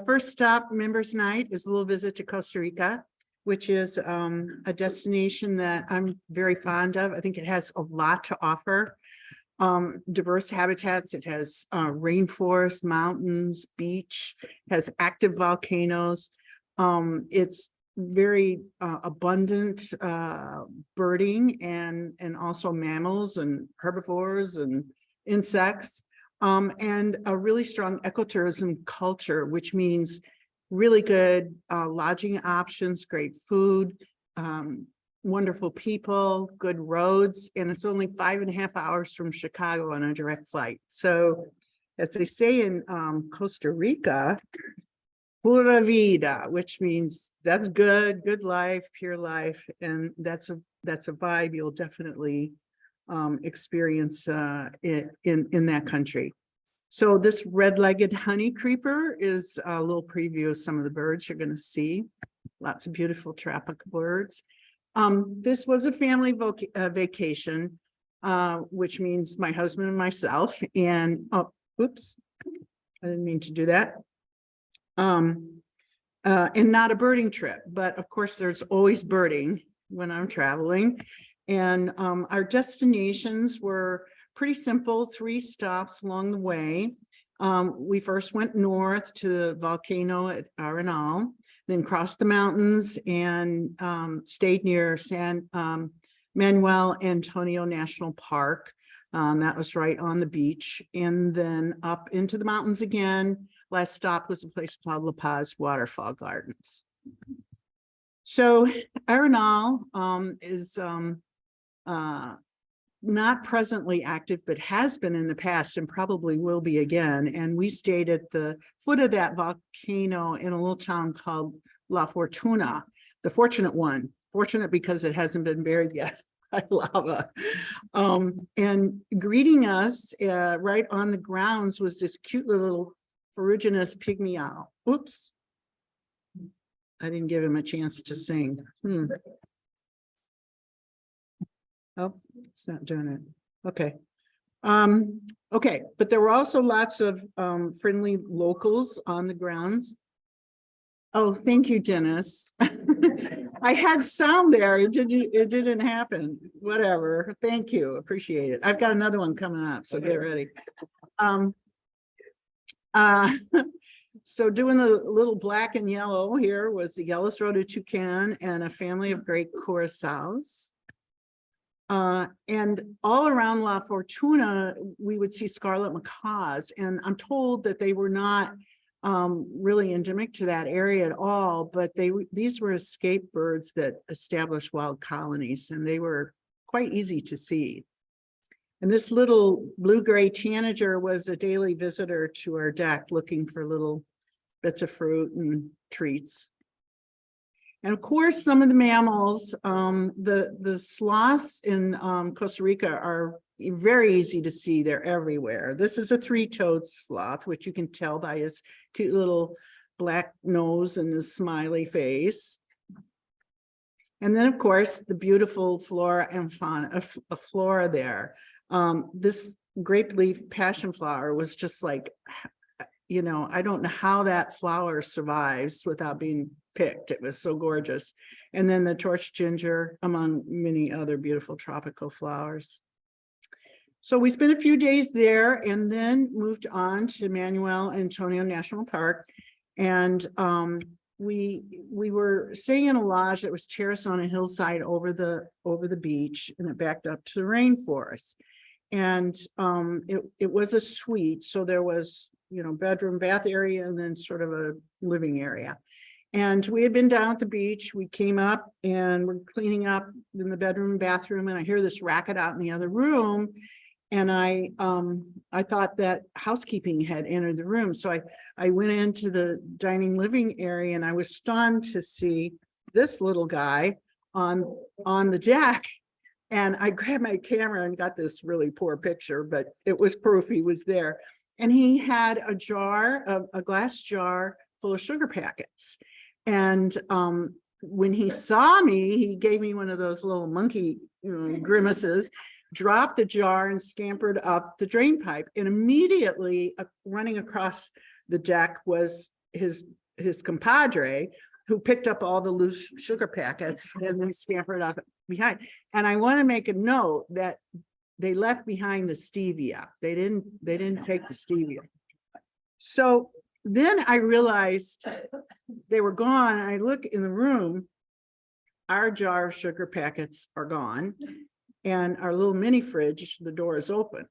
first stop, members night, is a little visit to Costa Rica, which is a destination that I'm very fond of. I think it has a lot to offer. Diverse habitats. It has rainforest, mountains, beach, has active volcanoes. It's very abundant birding and also mammals and herbivores and insects, and a really strong ecotourism culture, which means really good lodging options, great food, wonderful people, good roads, and it's only 5.5 hours from Chicago on a direct flight. So as they say in Costa Rica, pura vida, which means that's good, good life, pure life. And that's a vibe you'll definitely experience in that country. So this red-legged honey creeper is a little preview of some of the birds you're going to see. Lots of beautiful tropical birds. This was a family vacation, which means my husband and myself, and oops, I didn't mean to do that. And not a birding trip, but of course there's always birding when I'm traveling. And our destinations were pretty simple, 3 stops along the way. We first went north to the volcano at Arenal, then crossed the mountains and stayed near San Manuel Antonio National Park. That was right on the beach, and then up into the mountains again. Last stop was a place called La Paz Waterfall Gardens. So Arenal is not presently active, but has been in the past and probably will be again. And we stayed at the foot of that volcano in a little town called La Fortuna, the fortunate one. Fortunate because it hasn't been buried yet by lava. And greeting us right on the grounds was this cute little ferruginous pygmy owl. Oops. I didn't give him a chance to sing. Oh, it's not doing it. Okay. Okay, but there were also lots of friendly locals on the grounds. Oh, thank you, Dennis. I had sound there. It didn't happen. Whatever. Thank you. Appreciate it. I've got another one coming up, so get ready. So doing the little black and yellow here was the yellow-throated toucan and a family of great curassows. And all around La Fortuna, we would see scarlet macaws, and I'm told that they were not really endemic to that area at all, but these were escape birds that established wild colonies, and they were quite easy to see. And this little blue-gray tanager was a daily visitor to our deck looking for little bits of fruit and treats. And of course, some of the mammals, the sloths in Costa Rica are very easy to see. They're everywhere. This is a 3-toed sloth, which you can tell by his cute little black nose and his smiley face. And then, of course, the beautiful flora and fauna, flora there. This grape leaf passion flower was just like, you know, I don't know how that flower survives without being picked. It was so gorgeous. And then the torch ginger, among many other beautiful tropical flowers. So we spent a few days there and then moved on to Manuel Antonio National Park. And we were staying in a lodge that was terraced on a hillside over the beach, and it backed up to the rainforest. And it was a suite, so there was, you know, bedroom, bath area, and then sort of a living area. And we had been down at the beach. We came up and we're cleaning up in the bedroom and bathroom, and I hear this racket out in the other room. And I thought that housekeeping had entered the room. So I went into the dining living area, and I was stunned to see this little guy on the deck. And I grabbed my camera and got this really poor picture, but it was proof he was there. And he had a jar, a glass jar full of sugar packets. And when he saw me, he gave me one of those little monkey grimaces, dropped the jar and scampered up the drain pipe. And immediately running across the deck was his compadre, who picked up all the loose sugar packets and then scampered off behind. And I want to make a note that they left behind the stevia. They didn't take the stevia. So then I realized they were gone. I look in the room, our jar of sugar packets are gone, and our little mini fridge, the door is open.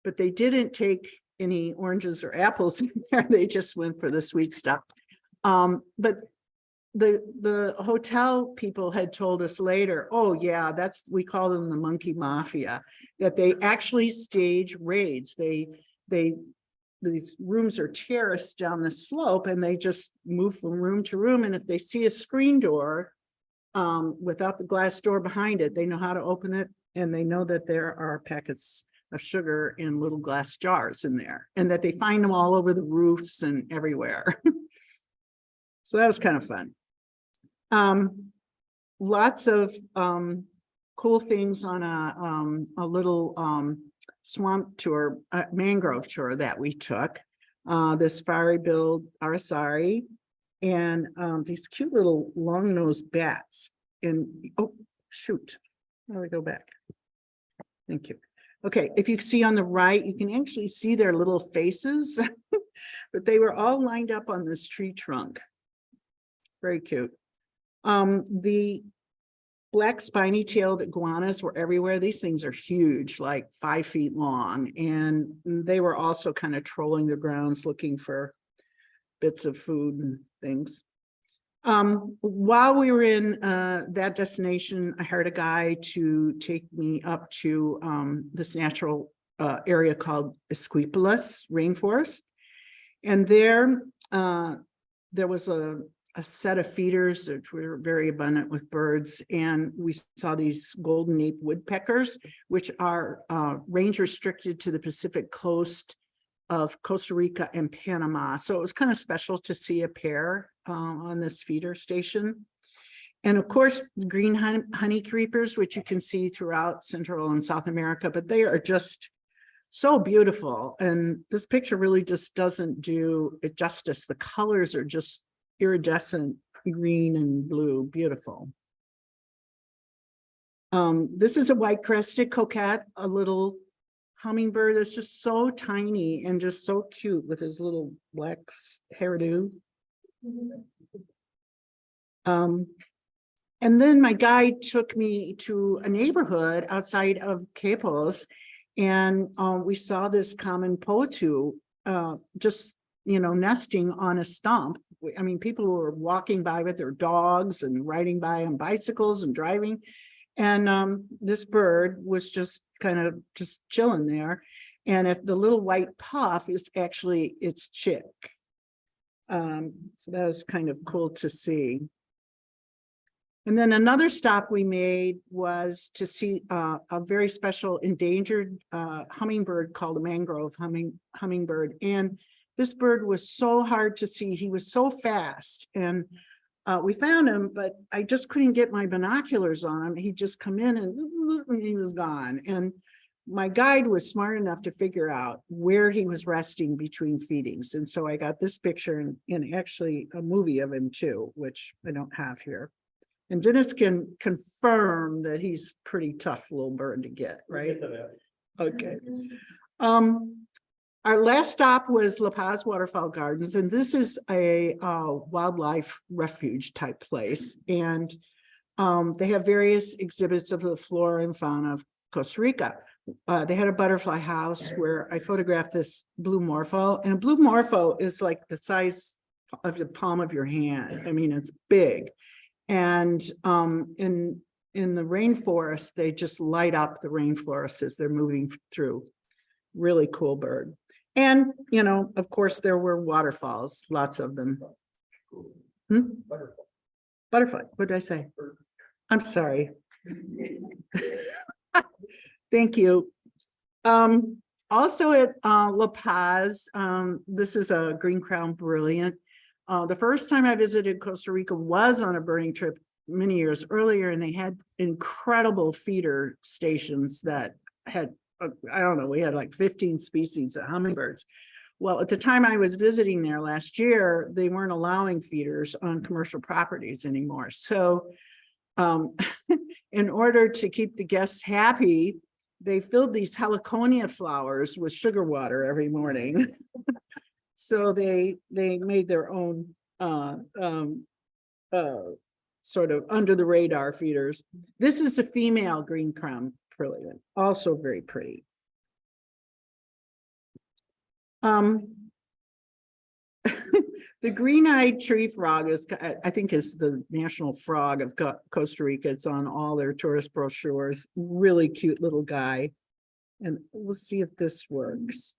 But they didn't take any oranges or apples in there. They just went for the sweet stuff. But the hotel people had told us later, oh yeah, we call them the monkey mafia, that they actually stage raids. These rooms are terraced down the slope, and they just move from room to room. And if they see a screen door without the glass door behind it, they know how to open it, and they know that there are packets of sugar in little glass jars in there, and that they find them all over the roofs and everywhere. So that was kind of fun. Lots of cool things on a little swamp tour, mangrove tour that we took. This fiery-billed arisari, and these cute little long-nosed bats. And oh shoot, how do I go back? Thank you. Okay, if you see on the right, you can actually see their little faces, but they were all lined up on this tree trunk. Very cute. The black spiny-tailed iguanas were everywhere. These things are huge, like 5 feet long, and they were also kind of trolling the grounds looking for bits of food and things. While we were in that destination, I hired a guy to take me up to this natural area called Esquipulas Rainforest. And there was a set of feeders which were very abundant with birds. And we saw these golden nape woodpeckers, which are range restricted to the Pacific coast of Costa Rica and Panama. So it was kind of special to see a pair on this feeder station. And of course, the green honey creepers, which you can see throughout Central and South America, but they are just so beautiful. And this picture really just doesn't do it justice. The colors are just iridescent green and blue, beautiful. This is a white-crested coquette, a little hummingbird that's just so tiny and just so cute with his little black hairdo. And then my guide took me to a neighborhood outside of Capos, and we saw this common potu just, nesting on a stump. I mean, people were walking by with their dogs and riding by on bicycles and driving. And this bird was just kind of just chilling there. And if the little white puff is actually its chick. So that was kind of cool to see. And then another stop we made was to see a very special endangered hummingbird called a mangrove hummingbird. And this bird was so hard to see. He was so fast. And we found him, but I just couldn't get my binoculars on him. He'd just come in and he was gone. And my guide was smart enough to figure out where he was resting between feedings. And so I got this picture and actually a movie of him too, which I don't have here. And Dennis can confirm that he's pretty tough little bird to get, right? Okay. Our last stop was La Paz Waterfowl Gardens, and this is a wildlife refuge type place. And they have various exhibits of the flora and fauna of Costa Rica. They had a butterfly house where I photographed this blue morpho, and a blue morpho is like the size of the palm of your hand. I mean, it's big. And in the rainforest, they just light up the rainforest as they're moving through. Really cool bird. And, of course, there were waterfalls, lots of them. Butterfly. What did I say? I'm sorry. Thank you. Also at La Paz, this is a green crown brilliant. The first time I visited Costa Rica was on a birding trip many years earlier, and they had incredible feeder stations that had, I don't know, we had like 15 species of hummingbirds. Well, at the time I was visiting there last year, they weren't allowing feeders on commercial properties anymore. So in order to keep the guests happy, they filled these heliconia flowers with sugar water every morning. So they made their own sort of under the radar feeders. This is a female green crown brilliant, also very pretty. The green-eyed tree frog is, I think, is the national frog of Costa Rica. It's on all their tourist brochures. Really cute little guy. And we'll see if this works.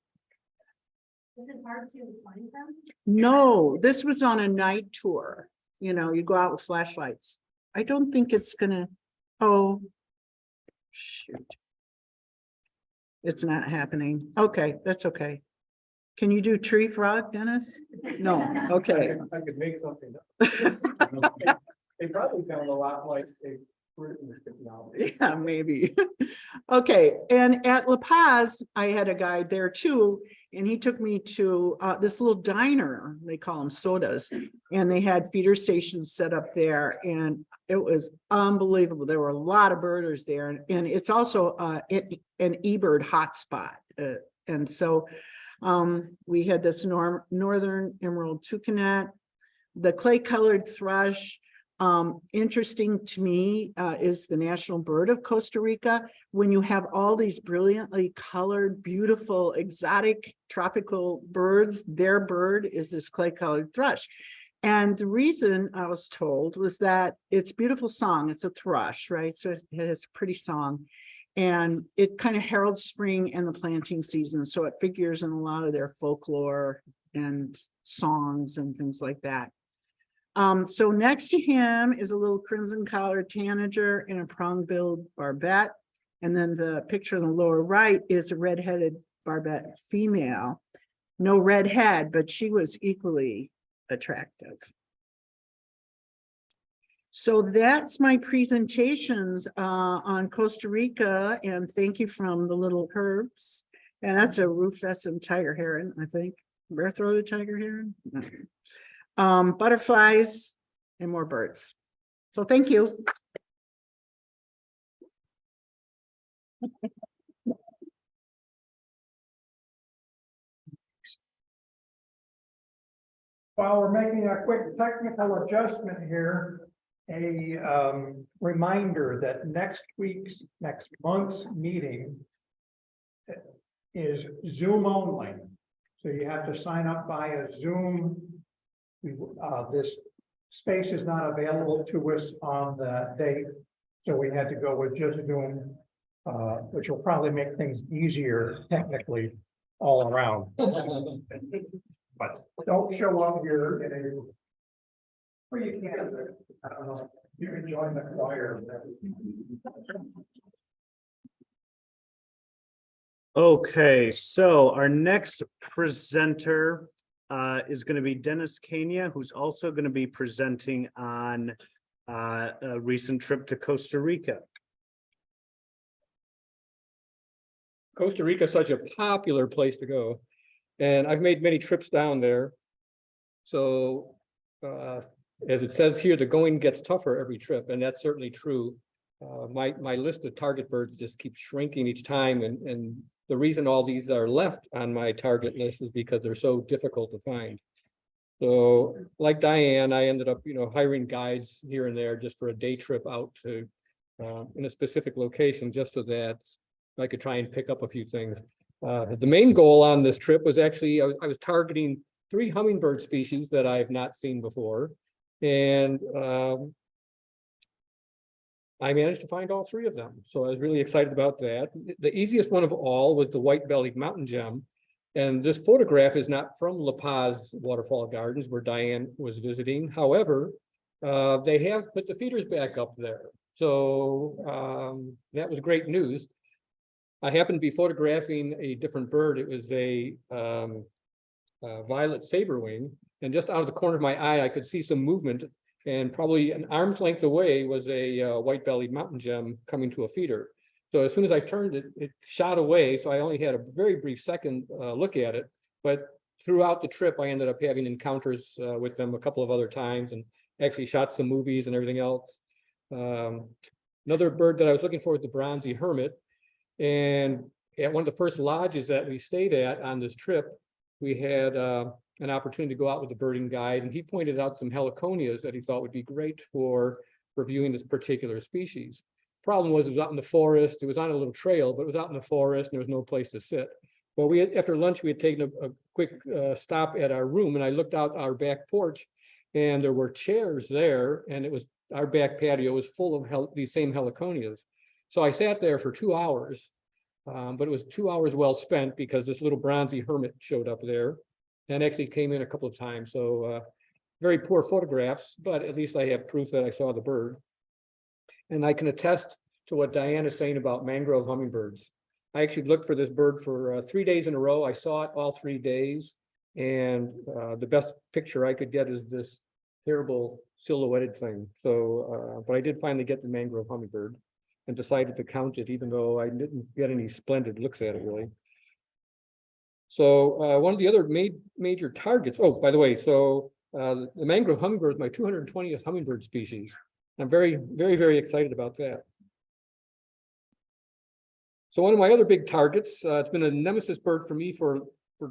Is it hard to find them? No, this was on a night tour. You know, you go out with flashlights. I don't think it's gonna, oh, shoot. It's not happening. Okay, that's okay. Can you do tree frog, Dennis? No, okay. I could make something up. They probably sound a lot like a written technology. Yeah, maybe. Okay, and at La Paz, I had a guide there too, and he took me to this little diner. They call them sodas, and they had feeder stations set up there, and it was unbelievable. There were a lot of birders there, and it's also an eBird hotspot, and so we had this northern emerald toucanet, the clay-colored thrush. Interesting to me is the national bird of Costa Rica. When you have all these brilliantly colored, beautiful, exotic tropical birds, their bird is this clay-colored thrush. And the reason I was told was that it's a beautiful song. It's a thrush, right? So it has a pretty song. And it kind of heralds spring and the planting season. So it figures in a lot of their folklore and songs and things like that. So next to him is a little crimson collared tanager and a prong-billed barbet. And then the picture on the lower right is a red-headed barbet female. No red head, but she was equally attractive. So that's my presentations on Costa Rica, and thank you from the little herbs. And that's a rufescent tiger heron, I think. Bare-throated tiger heron. No. Butterflies and more birds. So thank you. While we're making a quick technical adjustment here, a reminder that next month's meeting is Zoom only. So you have to sign up via Zoom. This space is not available to us on the date, so we had to go with just Zoom, which will probably make things easier technically all around. But don't show up here in a, or you can, I don't know, you can join the choir. Okay, so our next presenter is going to be Dennis Kania, who's also going to be presenting on a recent trip to Costa Rica. Costa Rica is such a popular place to go, and I've made many trips down there. So as it says here, the going gets tougher every trip, and that's certainly true. My list of target birds just keeps shrinking each time, and the reason all these are left on my target list is because they're so difficult to find. So like Diane, I ended up, hiring guides here and there just for a day trip out to in a specific location, just so that I could try and pick up a few things. The main goal on this trip was actually, I was targeting 3 hummingbird species that I've not seen before. And I managed to find all 3 of them. So I was really excited about that. The easiest one of all was the white-bellied mountain gem. And this photograph is not from La Paz Waterfall Gardens, where Diane was visiting. However, they have put the feeders back up there. So that was great news. I happened to be photographing a different bird. It was a violet saberwing. And just out of the corner of my eye, I could see some movement. And probably an arm's length away was a white-bellied mountain gem coming to a feeder. So as soon as I turned it, it shot away. So I only had a very brief second look at it. But throughout the trip, I ended up having encounters with them a couple of other times and actually shot some movies and everything else. Another bird that I was looking for was the bronzy hermit. And at one of the first lodges that we stayed at on this trip, we had an opportunity to go out with the birding guide, and he pointed out some heliconias that he thought would be great for viewing this particular species. Problem was, it was out in the forest. It was on a little trail, but it was out in the forest and there was no place to sit. Well, we had, after lunch, we had taken a quick stop at our room, and I looked out our back porch, and there were chairs there, and it was our back patio was full of these same heliconias. So I sat there for 2 hours, but it was 2 hours well spent because this little bronzy hermit showed up there and actually came in a couple of times. So very poor photographs, but at least I have proof that I saw the bird. And I can attest to what Diane is saying about mangrove hummingbirds. I actually looked for this bird for 3 days in a row. I saw it all 3 days. And the best picture I could get is this terrible silhouetted thing. So, but I did finally get the mangrove hummingbird and decided to count it, even though I didn't get any splendid looks at it really. So one of the other major targets, oh, by the way, so the mangrove hummingbird is my 220th hummingbird species. I'm very, very, very excited about that. So one of my other big targets, it's been a nemesis bird for me for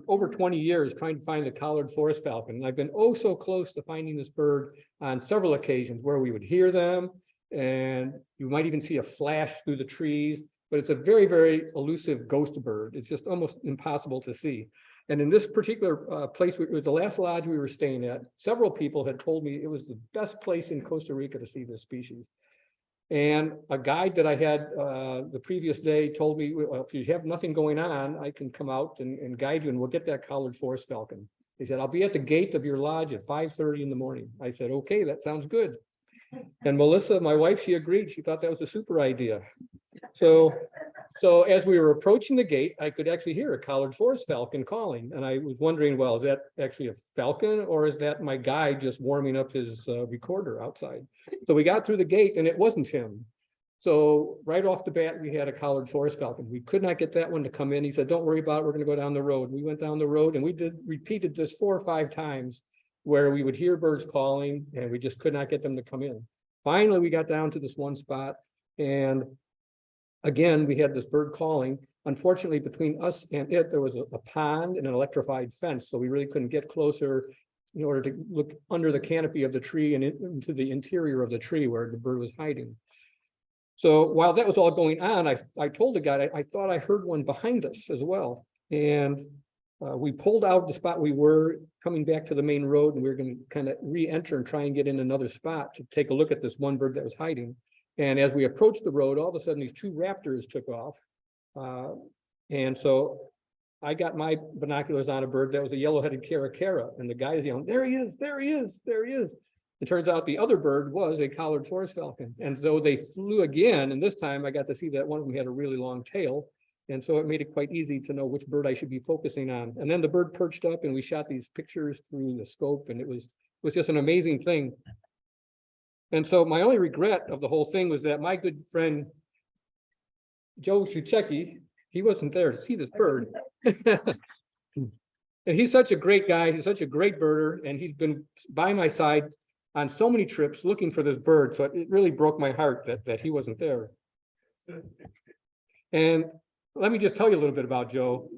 over 20 years, trying to find the collared forest falcon. And I've been oh so close to finding this bird on several occasions where we would hear them, and you might even see a flash through the trees, but it's a very, very elusive ghost bird. It's just almost impossible to see. And in this particular place, it was the last lodge we were staying at. Several people had told me it was the best place in Costa Rica to see this species. And a guide that I had the previous day told me, well, if you have nothing going on, I can come out and guide you, and we'll get that collared forest falcon. He said, I'll be at the gate of your lodge at 5:30 in the morning. I said, okay, that sounds good. And Melissa, my wife, she agreed. She thought that was a super idea. So as we were approaching the gate, I could actually hear a collared forest falcon calling. And I was wondering, well, is that actually a falcon, or is that my guide just warming up his recorder outside? So we got through the gate and it wasn't him. So right off the bat, we had a collared forest falcon. We could not get that one to come in. He said, don't worry about it. We're going to go down the road. We went down the road and we repeated this 4 or 5 times where we would hear birds calling and we just could not get them to come in. Finally, we got down to this one spot, and again, we had this bird calling. Unfortunately, between us and it, there was a pond and an electrified fence, so we really couldn't get closer in order to look under the canopy of the tree and into the interior of the tree where the bird was hiding. So while that was all going on, I told the guy, I thought I heard one behind us as well. And we pulled out the spot we were coming back to the main road, and we were going to kind of re-enter and try and get in another spot to take a look at this one bird that was hiding. And as we approached the road, all of a sudden these 2 raptors took off. And so I got my binoculars on a bird that was a yellow-headed caracara, and the guy is yelling, there he is, there he is, there he is. It turns out the other bird was a collared forest falcon. And so they flew again, and this time I got to see that one of them had a really long tail. And so it made it quite easy to know which bird I should be focusing on. And then the bird perched up and we shot these pictures through the scope, and it was just an amazing thing. And so my only regret of the whole thing was that my good friend, Joe Suchecki, he wasn't there to see this bird. And he's such a great guy. He's such a great birder. And he's been by my side on so many trips looking for this bird. So it really broke my heart that he wasn't there. And let me just tell you a little bit about Joe.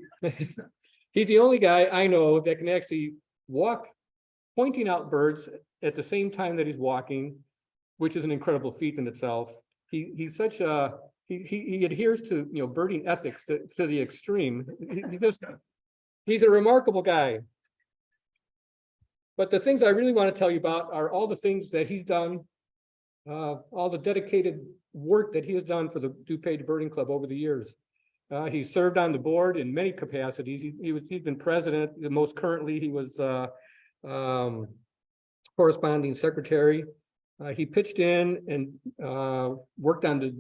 He's the only guy I know that can actually walk pointing out birds at the same time that he's walking, which is an incredible feat in itself. He's such a, he adheres to, birding ethics to the extreme. He's a remarkable guy. But the things I really want to tell you about are all the things that he's done, all the dedicated work that he has done for the DuPage Birding Club over the years. He served on the board in many capacities. He's been president. Most currently, he was corresponding secretary. He pitched in and worked on the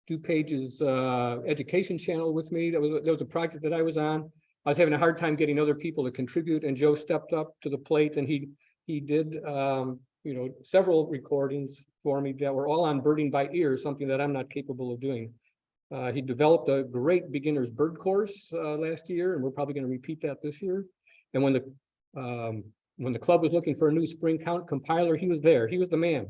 DuPage's education channel with me. That was a project that I was on. I was having a hard time getting other people to contribute, and Joe stepped up to the plate, and he did several recordings for me that were all on birding by ear, something that I'm not capable of doing. He developed a great beginner's bird course last year, and we're probably going to repeat that this year. And when the club was looking for a new spring count compiler, he was there. He was the man.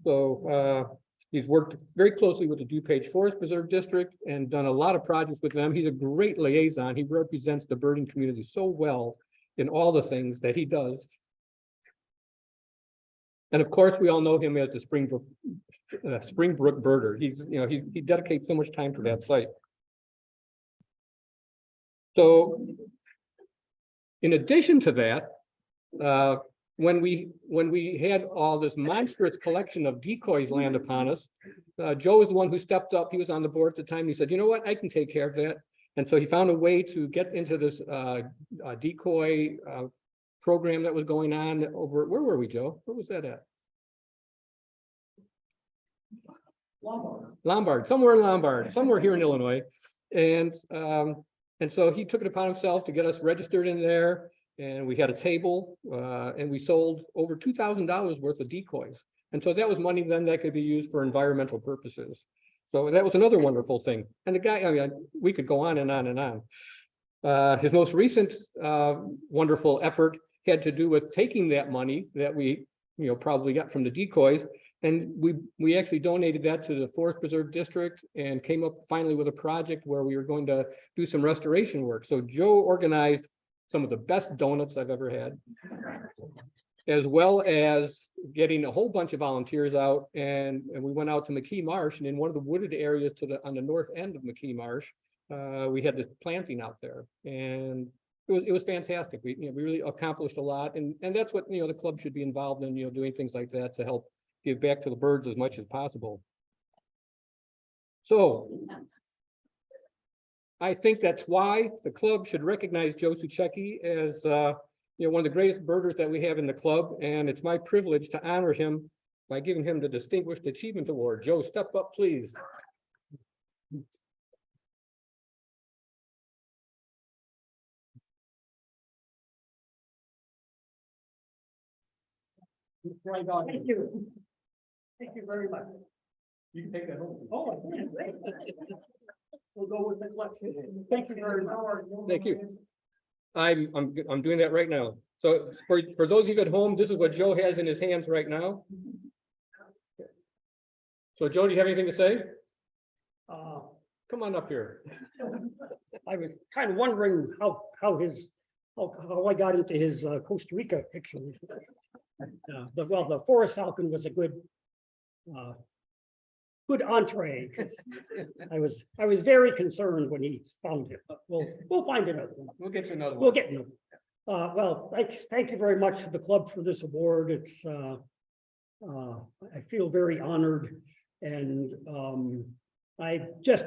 So he's worked very closely with the DuPage Forest Preserve District and done a lot of projects with them. He's a great liaison. He represents the birding community so well in all the things that he does. And of course, we all know him as the Springbrook birder. He dedicates so much time to that site. So in addition to that, when we had all this monstrous collection of decoys land upon us, Joe was the one who stepped up. He was on the board at the time. He said, you know what, I can take care of that. And so he found a way to get into this decoy program that was going on over, where were we, Joe? Where was that at? Lombard, somewhere here in Illinois. And so he took it upon himself to get us registered in there. And we had a table and we sold over $2,000 worth of decoys. And so that was money then that could be used for environmental purposes. So that was another wonderful thing. And the guy, I mean, we could go on and on and on. His most recent wonderful effort had to do with taking that money that we, probably got from the decoys. And we actually donated that to the Forest Preserve District and came up finally with a project where we were going to do some restoration work. So Joe organized some of the best donuts I've ever had, as well as getting a whole bunch of volunteers out. And we went out to McKee Marsh, and in one of the wooded areas on the north end of McKee Marsh, we had this planting out there, and it was fantastic. We really accomplished a lot, and that's what the club should be involved in, doing things like that to help give back to the birds as much as possible. So I think that's why the club should recognize Joe Suchecki as one of the greatest birders that we have in the club, and it's my privilege to honor him by giving him the Distinguished Achievement Award. Joe, step up, please. Thank you. Thank you very much. You can take that home. Oh, we'll go with the collection. Thank you very much. Thank you. I'm doing that right now. So for those of you at home, this is what Joe has in his hands right now. So Joe, do you have anything to say? Come on up here. I was kind of wondering how I got into his Costa Rica picture. The forest falcon was a good entree. I was very concerned when he found it, but we'll find another one. We'll get you another one. We'll get another. Well, thank you very much to the club for this award. It's I feel very honored, and I just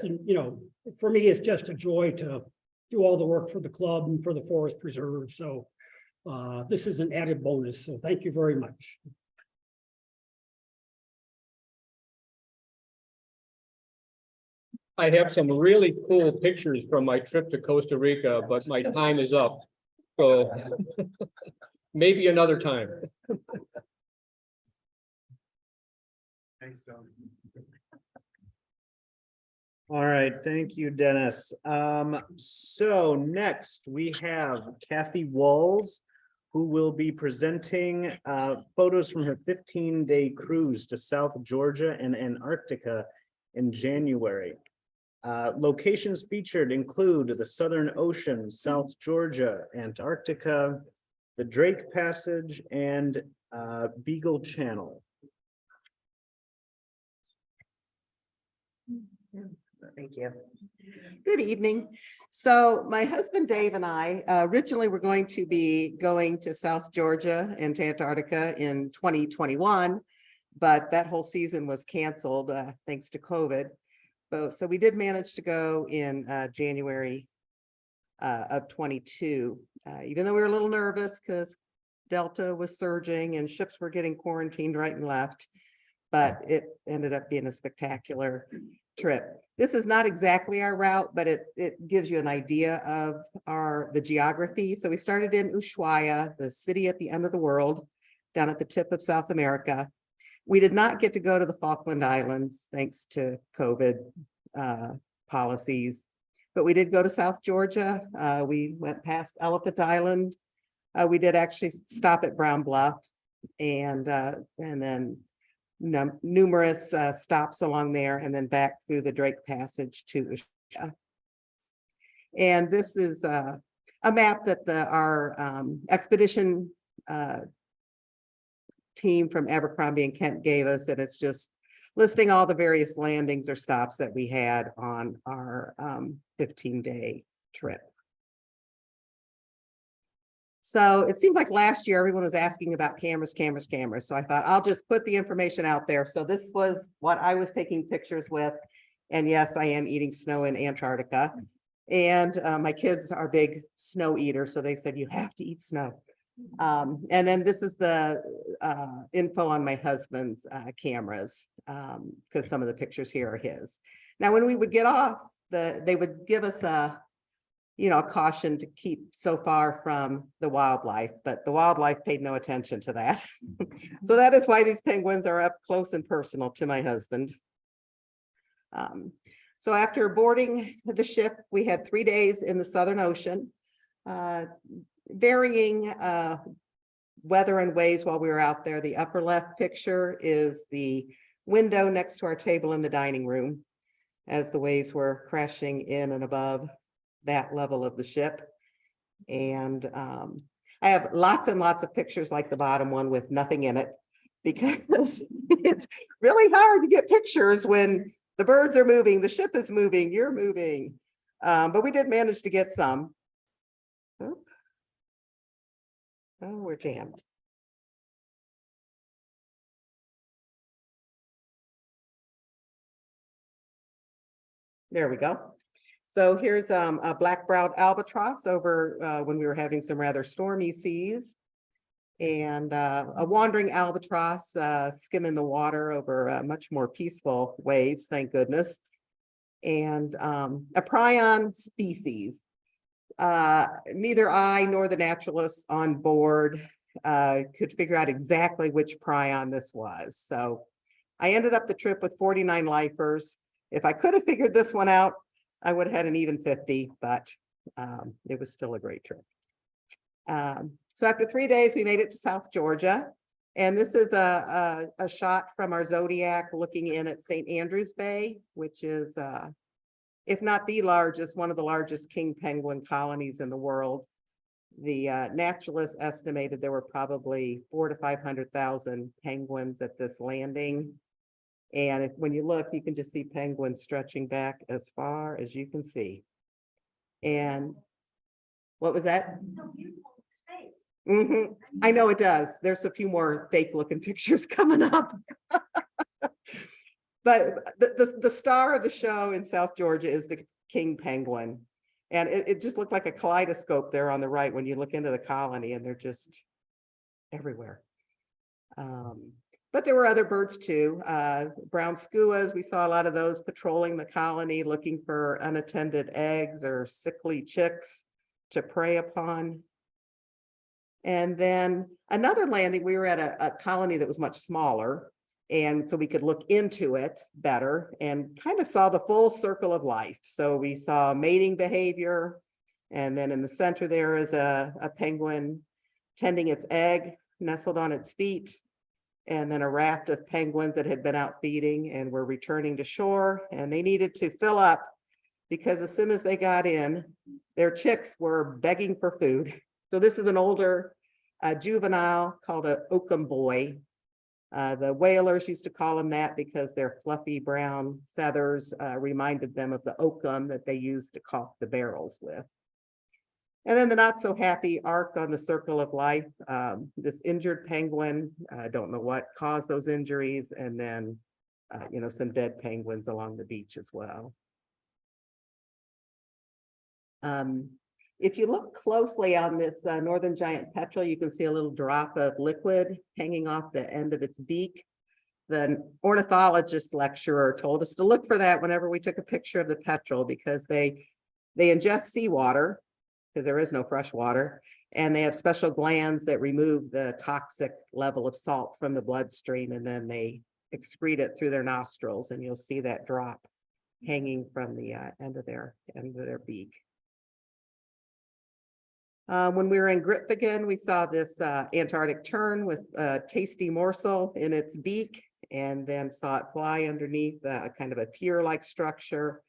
for me it's just a joy to do all the work for the club and for the Forest Preserve. So this is an added bonus. So thank you very much. I have some really cool pictures from my trip to Costa Rica, but my time is up. So maybe another time. All right, thank you, Dennis. So next we have Kathy Walls, who will be presenting photos from her 15-day cruise to South Georgia and Antarctica in January. Locations featured include the Southern Ocean, South Georgia, Antarctica, the Drake Passage, and Beagle Channel. Thank you. Good evening. So my husband Dave and I originally were going to be going to South Georgia and to Antarctica in 2021, but that whole season was canceled thanks to COVID. So we did manage to go in January of 22, even though we were a little nervous because Delta was surging and ships were getting quarantined right and left, but it ended up being a spectacular trip. This is not exactly our route, but it gives you an idea of the geography. So we started in Ushuaia, the city at the end of the world, down at the tip of South America. We did not get to go to the Falkland Islands thanks to COVID policies, but we did go to South Georgia. We went past Elephant Island, We did actually stop at Brown Bluff and then numerous stops along there and then back through the Drake Passage to Ushuaia. And this is a map that our expedition team from Abercrombie and Kent gave us, and it's just listing all the various landings or stops that we had on our 15-day trip. So it seemed like last year everyone was asking about cameras. So I thought I'll just put the information out there. So this was what I was taking pictures with. And yes, I am eating snow in Antarctica. And my kids are big snow eaters, so they said you have to eat snow. And then this is the info on my husband's cameras, because some of the pictures here are his. Now, when we would get off, they would give us a caution to keep so far from the wildlife, but the wildlife paid no attention to that. So that is why these penguins are up close and personal to my husband. So after boarding the ship, we had 3 days in the Southern Ocean, varying weather and waves while we were out there. The upper left picture is the window next to our table in the dining room as the waves were crashing in and above that level of the ship. And I have lots and lots of pictures like the bottom one with nothing in it, because it's really hard to get pictures when the birds are moving, the ship is moving, you're moving. But we did manage to get some. Oh, we're jammed. There we go. So here's a black-browed albatross over when we were having some rather stormy seas, and a wandering albatross skimming the water over much more peaceful waves, thank goodness, and a prion species. Neither I nor the naturalists on board could figure out exactly which prion this was. So I ended up the trip with 49 lifers. If I could have figured this one out, I would have had an even 50, but it was still a great trip. So after 3 days, we made it to South Georgia. And this is a shot from our Zodiac looking in at St. Andrews Bay, which is, if not the largest, one of the largest king penguin colonies in the world. The naturalists estimated there were probably 400,000 to 500,000 penguins at this landing. And when you look, you can just see penguins stretching back as far as you can see. And what was that? So beautiful space. I know it does. There's a few more fake looking pictures coming up. But the star of the show in South Georgia is the king penguin. And it just looked like a kaleidoscope there on the right when you look into the colony, and they're just everywhere. But there were other birds too. Brown skuas, we saw a lot of those patrolling the colony, looking for unattended eggs or sickly chicks to prey upon. And then another landing, we were at a colony that was much smaller, and so we could look into it better and kind of saw the full circle of life. So we saw mating behavior, and then in the center there is a penguin tending its egg nestled on its feet, and then a raft of penguins that had been out feeding and were returning to shore, and they needed to fill up because as soon as they got in, their chicks were begging for food. So this is an older juvenile called a oakum boy. The whalers used to call them that because their fluffy brown feathers reminded them of the oakum that they used to caulk the barrels with. And then the not so happy arc on the circle of life, this injured penguin, I don't know what caused those injuries, and then, some dead penguins along the beach as well. If you look closely on this northern giant petrel, you can see a little drop of liquid hanging off the end of its beak. The ornithologist lecturer told us to look for that whenever we took a picture of the petrel, because they ingest seawater, because there is no fresh water, and they have special glands that remove the toxic level of salt from the bloodstream, and then they excrete it through their nostrils, and you'll see that drop hanging from the end of their beak. When we were in Grytviken, we saw this Antarctic tern with a tasty morsel in its beak, and then saw it fly underneath a kind of a pier-like structure.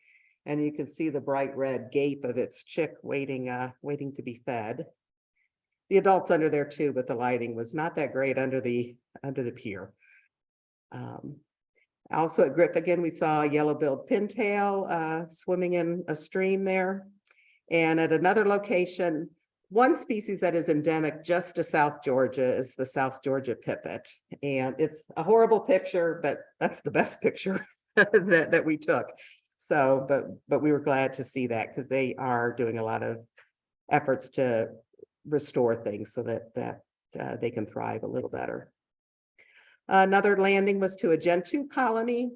And you can see the bright red gape of its chick waiting to be fed. The adults under there too, but the lighting was not that great under the pier. Also at Grytviken, we saw a yellow-billed pintail swimming in a stream there. And at another location, one species that is endemic just to South Georgia is the South Georgia pipit. And it's a horrible picture, but that's the best picture that we took. So, but we were glad to see that because they are doing a lot of efforts to restore things so that they can thrive a little better. Another landing was to a Gentoo colony.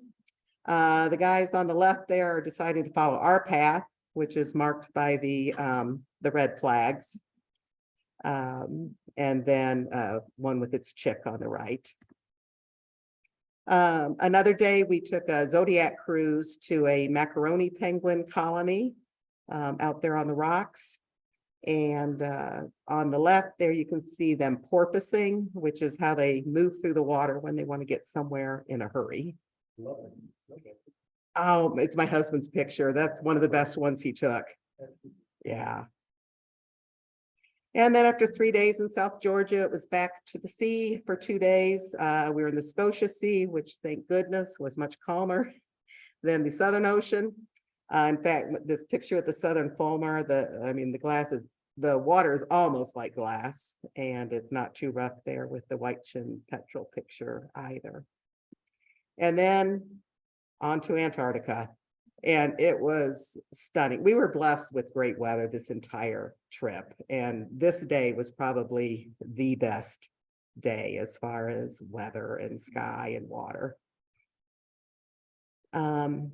The guys on the left there are deciding to follow our path, which is marked by the red flags. And then one with its chick on the right. Another day, we took a Zodiac cruise to a macaroni penguin colony out there on the rocks. And on the left there, you can see them porpoising, which is how they move through the water when they want to get somewhere in a hurry. Oh, it's my husband's picture. That's one of the best ones he took. Yeah. And then after 3 days in South Georgia, it was back to the sea for 2 days. We were in the Scotia Sea, which thank goodness was much calmer than the Southern Ocean. In fact, this picture with the Southern Fulmar, the water is almost like glass, and it's not too rough there with the white chin petrel picture either. And then on to Antarctica. And it was stunning. We were blessed with great weather this entire trip. And this day was probably the best day as far as weather and sky and water. So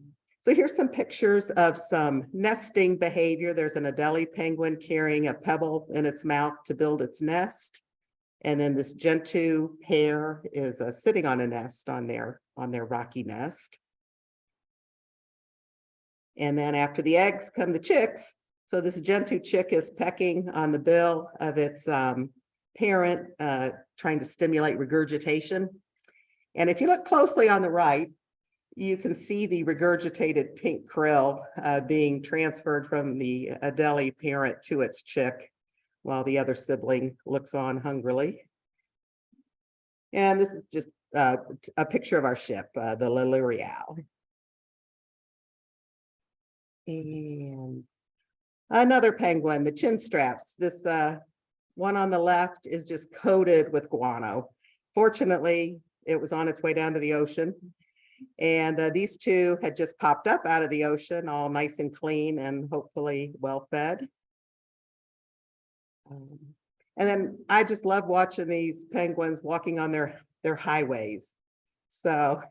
here's some pictures of some nesting behavior. There's an Adelie penguin carrying a pebble in its mouth to build its nest. And then this Gentoo pair is sitting on a nest on their rocky nest. And then after the eggs come the chicks. So this Gentoo chick is pecking on the bill of its parent, trying to stimulate regurgitation. And if you look closely on the right, you can see the regurgitated pink krill being transferred from the Adelie parent to its chick, while the other sibling looks on hungrily. And this is just a picture of our ship, the L'Oreal. And another penguin, the chin straps. This one on the left is just coated with guano. Fortunately, it was on its way down to the ocean. And these two had just popped up out of the ocean, all nice and clean and hopefully well fed. And then I just love watching these penguins walking on their highways. So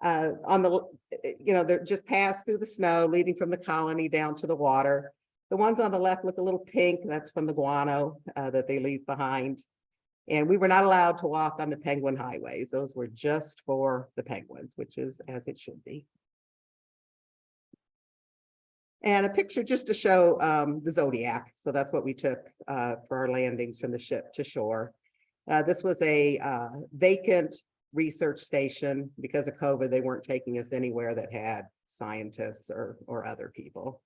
they're just passed through the snow leading from the colony down to the water. The ones on the left look a little pink. That's from the guano that they leave behind. And we were not allowed to walk on the penguin highways. Those were just for the penguins, which is as it should be. And a picture just to show the Zodiac. So that's what we took for our landings from the ship to shore. This was a vacant research station. Because of COVID, they weren't taking us anywhere that had scientists or other people.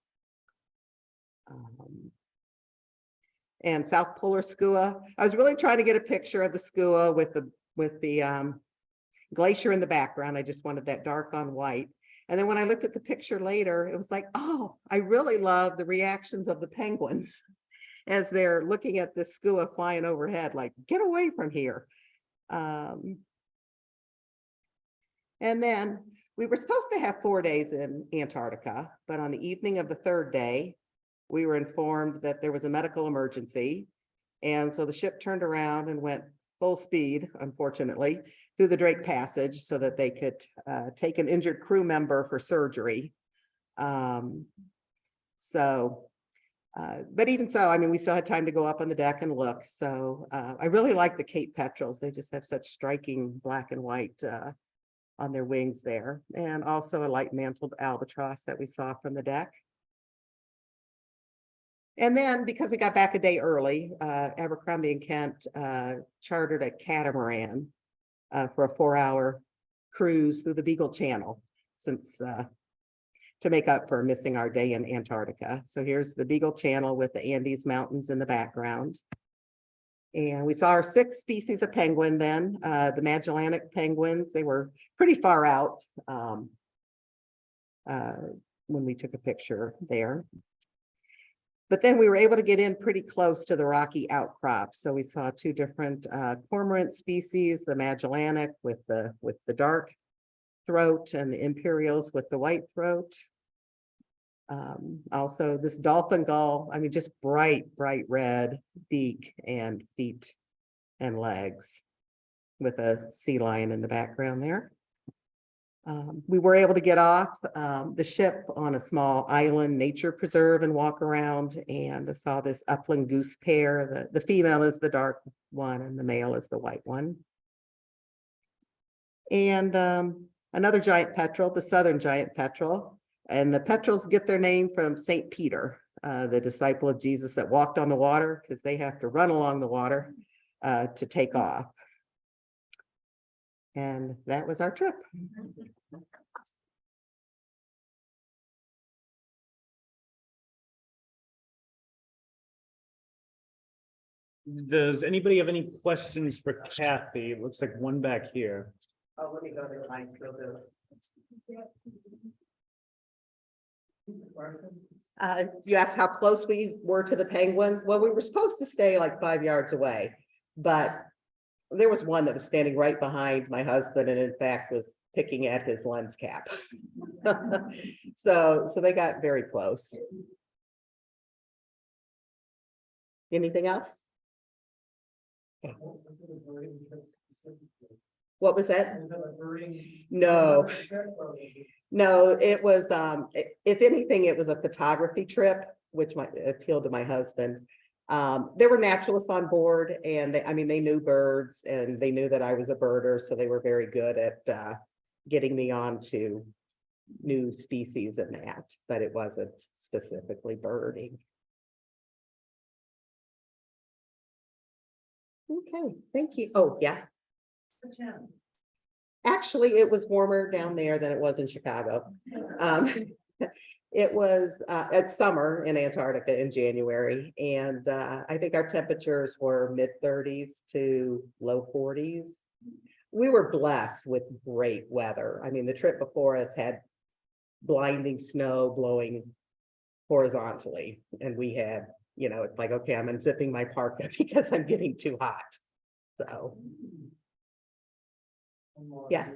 And South Polar skua. I was really trying to get a picture of the skua with the glacier in the background. I just wanted that dark on white. And then when I looked at the picture later, it was like, oh, I really love the reactions of the penguins as they're looking at this skua flying overhead, like, get away from here. And then we were supposed to have 4 days in Antarctica, but on the evening of the third day, we were informed that there was a medical emergency. And so the ship turned around and went full speed, unfortunately, through the Drake Passage so that they could take an injured crew member for surgery. But even so, I mean, we still had time to go up on the deck and look. So I really like the Cape petrels. They just have such striking black and white on their wings there. And also a light mantled albatross that we saw from the deck. And then because we got back a day early, Abercrombie and Kent chartered a catamaran for a 4-hour cruise through the Beagle Channel, since to make up for missing our day in Antarctica. So here's the Beagle Channel with the Andes Mountains in the background. And we saw our 6 species of penguin then, the Magellanic penguins. They were pretty far out when we took a picture there. But then we were able to get in pretty close to the rocky outcrops. So we saw 2 different cormorant species, the Magellanic with the dark throat and the Imperials with the white throat. Also this dolphin gull, I mean, just bright red beak and feet and legs with a sea lion in the background there. We were able to get off the ship on a small island nature preserve and walk around, and I saw this upland goose pair. The female is the dark one and the male is the white one. And another giant petrel, the southern giant petrel. And the petrels get their name from St. Peter, the disciple of Jesus that walked on the water, because they have to run along the water to take off. And that was our trip. Does anybody have any questions for Kathy? It looks like one back here. Oh, let me go to mine. You asked how close we were to the penguins. Well, we were supposed to stay like 5 yards away, but there was one that was standing right behind my husband and in fact was picking at his lens cap. So they got very close. Anything else? What was that? No. No, it was, if anything, it was a photography trip, which might appeal to my husband. There were naturalists on board and they knew birds and they knew that I was a birder. So they were very good at getting me on to new species and that, but it wasn't specifically birding. Okay, thank you. Oh, yeah. Actually, it was warmer down there than it was in Chicago. It was at summer in Antarctica in January, and I think our temperatures were mid-30s to low 40s. We were blessed with great weather. I mean, the trip before us had blinding snow blowing horizontally, and we had, it's like, okay, I'm unzipping my parka because I'm getting too hot. So. Yeah.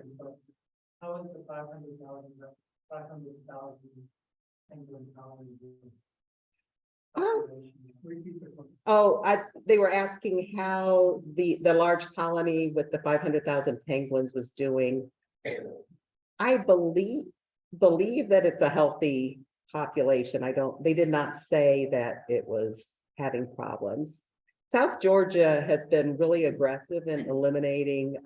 How is the 500,000 penguin colony doing? They were asking how the large colony with the 500,000 penguins was doing. I believe that it's a healthy population. They did not say that it was having problems. South Georgia has been really aggressive in eliminating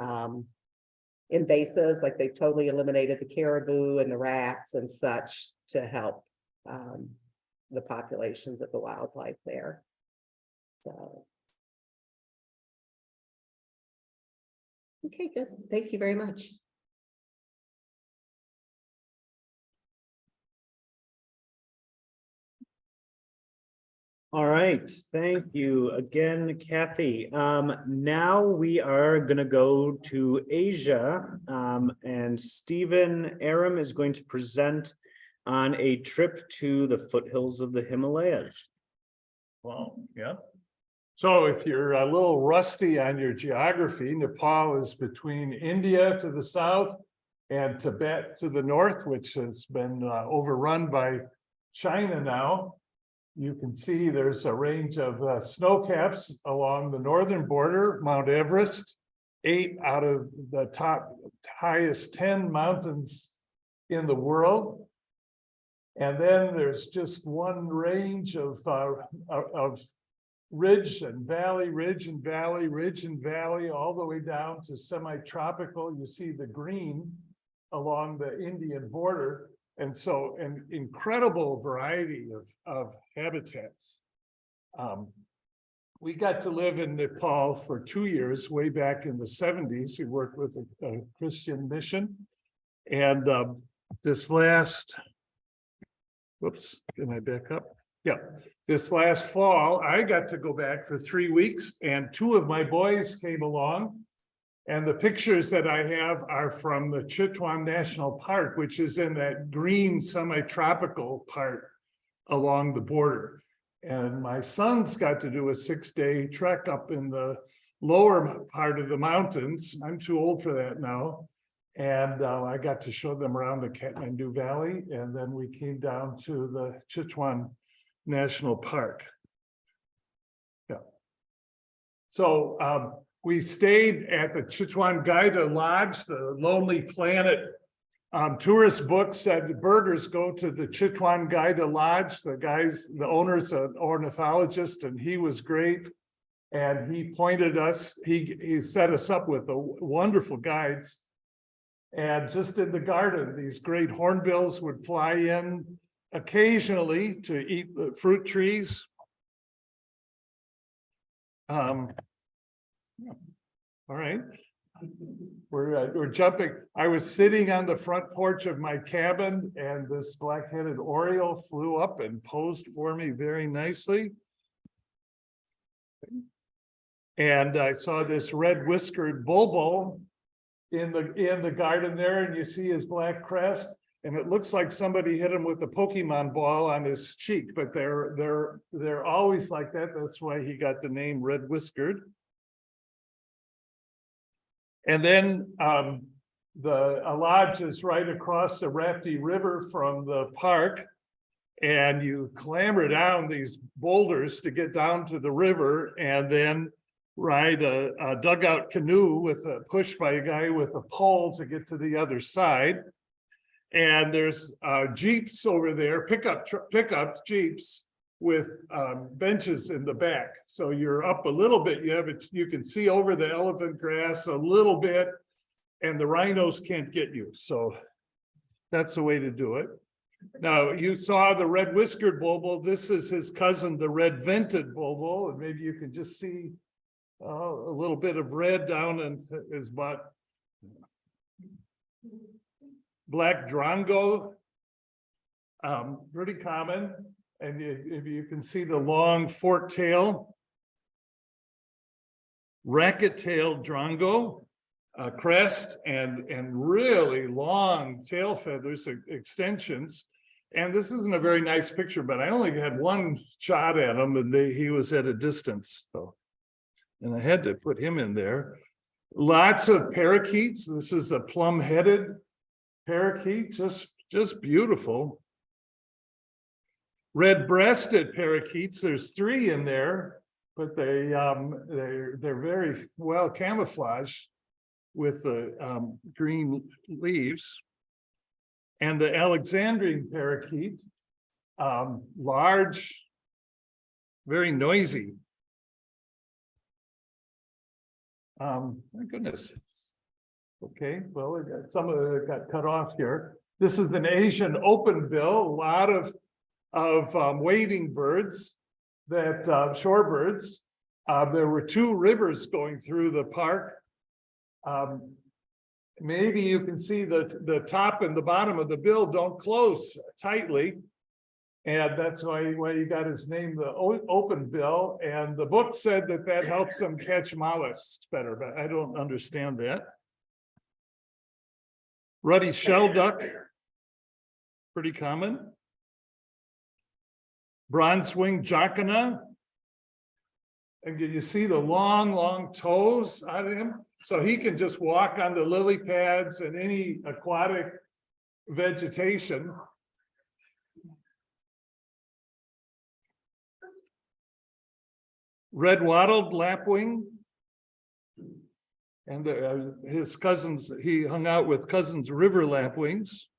invasives, like they've totally eliminated the caribou and the rats and such to help the populations of the wildlife there. So. Okay, good. Thank you very much. All right, thank you again, Kathy. Now we are going to go to Asia, and Stephen Aram is going to present on a trip to the foothills of the Himalayas. Wow, yeah. So if you're a little rusty on your geography, Nepal is between India to the south and Tibet to the north, which has been overrun by China now. You can see there's a range of snow caps along the northern border, Mount Everest, 8 out of the highest 10 mountains in the world. And then there's just one range of ridge and valley, ridge and valley, ridge and valley, all the way down to semi-tropical. You see the green along the Indian border. And so an incredible variety of habitats. We got to live in Nepal for 2 years, way back in the 70s. We worked with a Christian mission. And this last, whoops, can I back up? Yeah, this last fall, I got to go back for 3 weeks and 2 of my boys came along. And the pictures that I have are from the Chitwan National Park, which is in that green semi-tropical part along the border. And my sons got to do a 6-day trek up in the lower part of the mountains. I'm too old for that now. And I got to show them around the Kathmandu Valley. And then we came down to the Chitwan National Park. Yeah. So we stayed at the Chitwan Gaida Lodge, the Lonely Planet tourist book said birders go to the Chitwan Gaida Lodge. The owner's an ornithologist and he was great. And he pointed us, he set us up with a wonderful guides. And just in the garden, these great hornbills would fly in occasionally to eat the fruit trees. All right. We're jumping. I was sitting on the front porch of my cabin and this black-headed oriole flew up and posed for me very nicely. And I saw this red-whiskered bulbul in the garden there, and you see his black crest, and it looks like somebody hit him with a Pokemon ball on his cheek, but they're always like that. That's why he got the name red-whiskered. And then the lodge is right across the Rapti River from the park. And you clamber down these boulders to get down to the river and then ride a dugout canoe pushed by a guy with a pole to get to the other side. And there's Jeeps over there, pickup Jeeps with benches in the back. So you're up a little bit, you can see over the elephant grass a little bit and the rhinos can't get you. So that's the way to do it. Now you saw the red-whiskered bulbul. This is his cousin, the red-vented bulbul. And maybe you can just see a little bit of red down in his butt. Black drongo, pretty common. And if you can see the long fork tail, racket-tailed drongo, crest, and really long tail feathers, extensions. And this isn't a very nice picture, but I only had one shot at him, and he was at a distance. So, and I had to put him in there. Lots of parakeets. This is a plum-headed parakeet, just beautiful. Red-breasted parakeets, there's 3 in there, but they're very well camouflaged with the green leaves. And the Alexandrine parakeet, large, very noisy. My goodness. Okay, well, some of it got cut off here. This is an Asian open bill, a lot of wading birds, that shorebirds. There were 2 rivers going through the park. Maybe you can see the top and the bottom of the bill don't close tightly. And that's why he got his name, the open bill. And the book said that helps them catch mollusks better, but I don't understand that. Ruddy shell duck, pretty common. Bronze-winged jacana. And you see the long toes on him? So he can just walk on the lily pads and any aquatic vegetation. Red-wattled lapwing. And his cousins, he hung out with cousins river lapwings.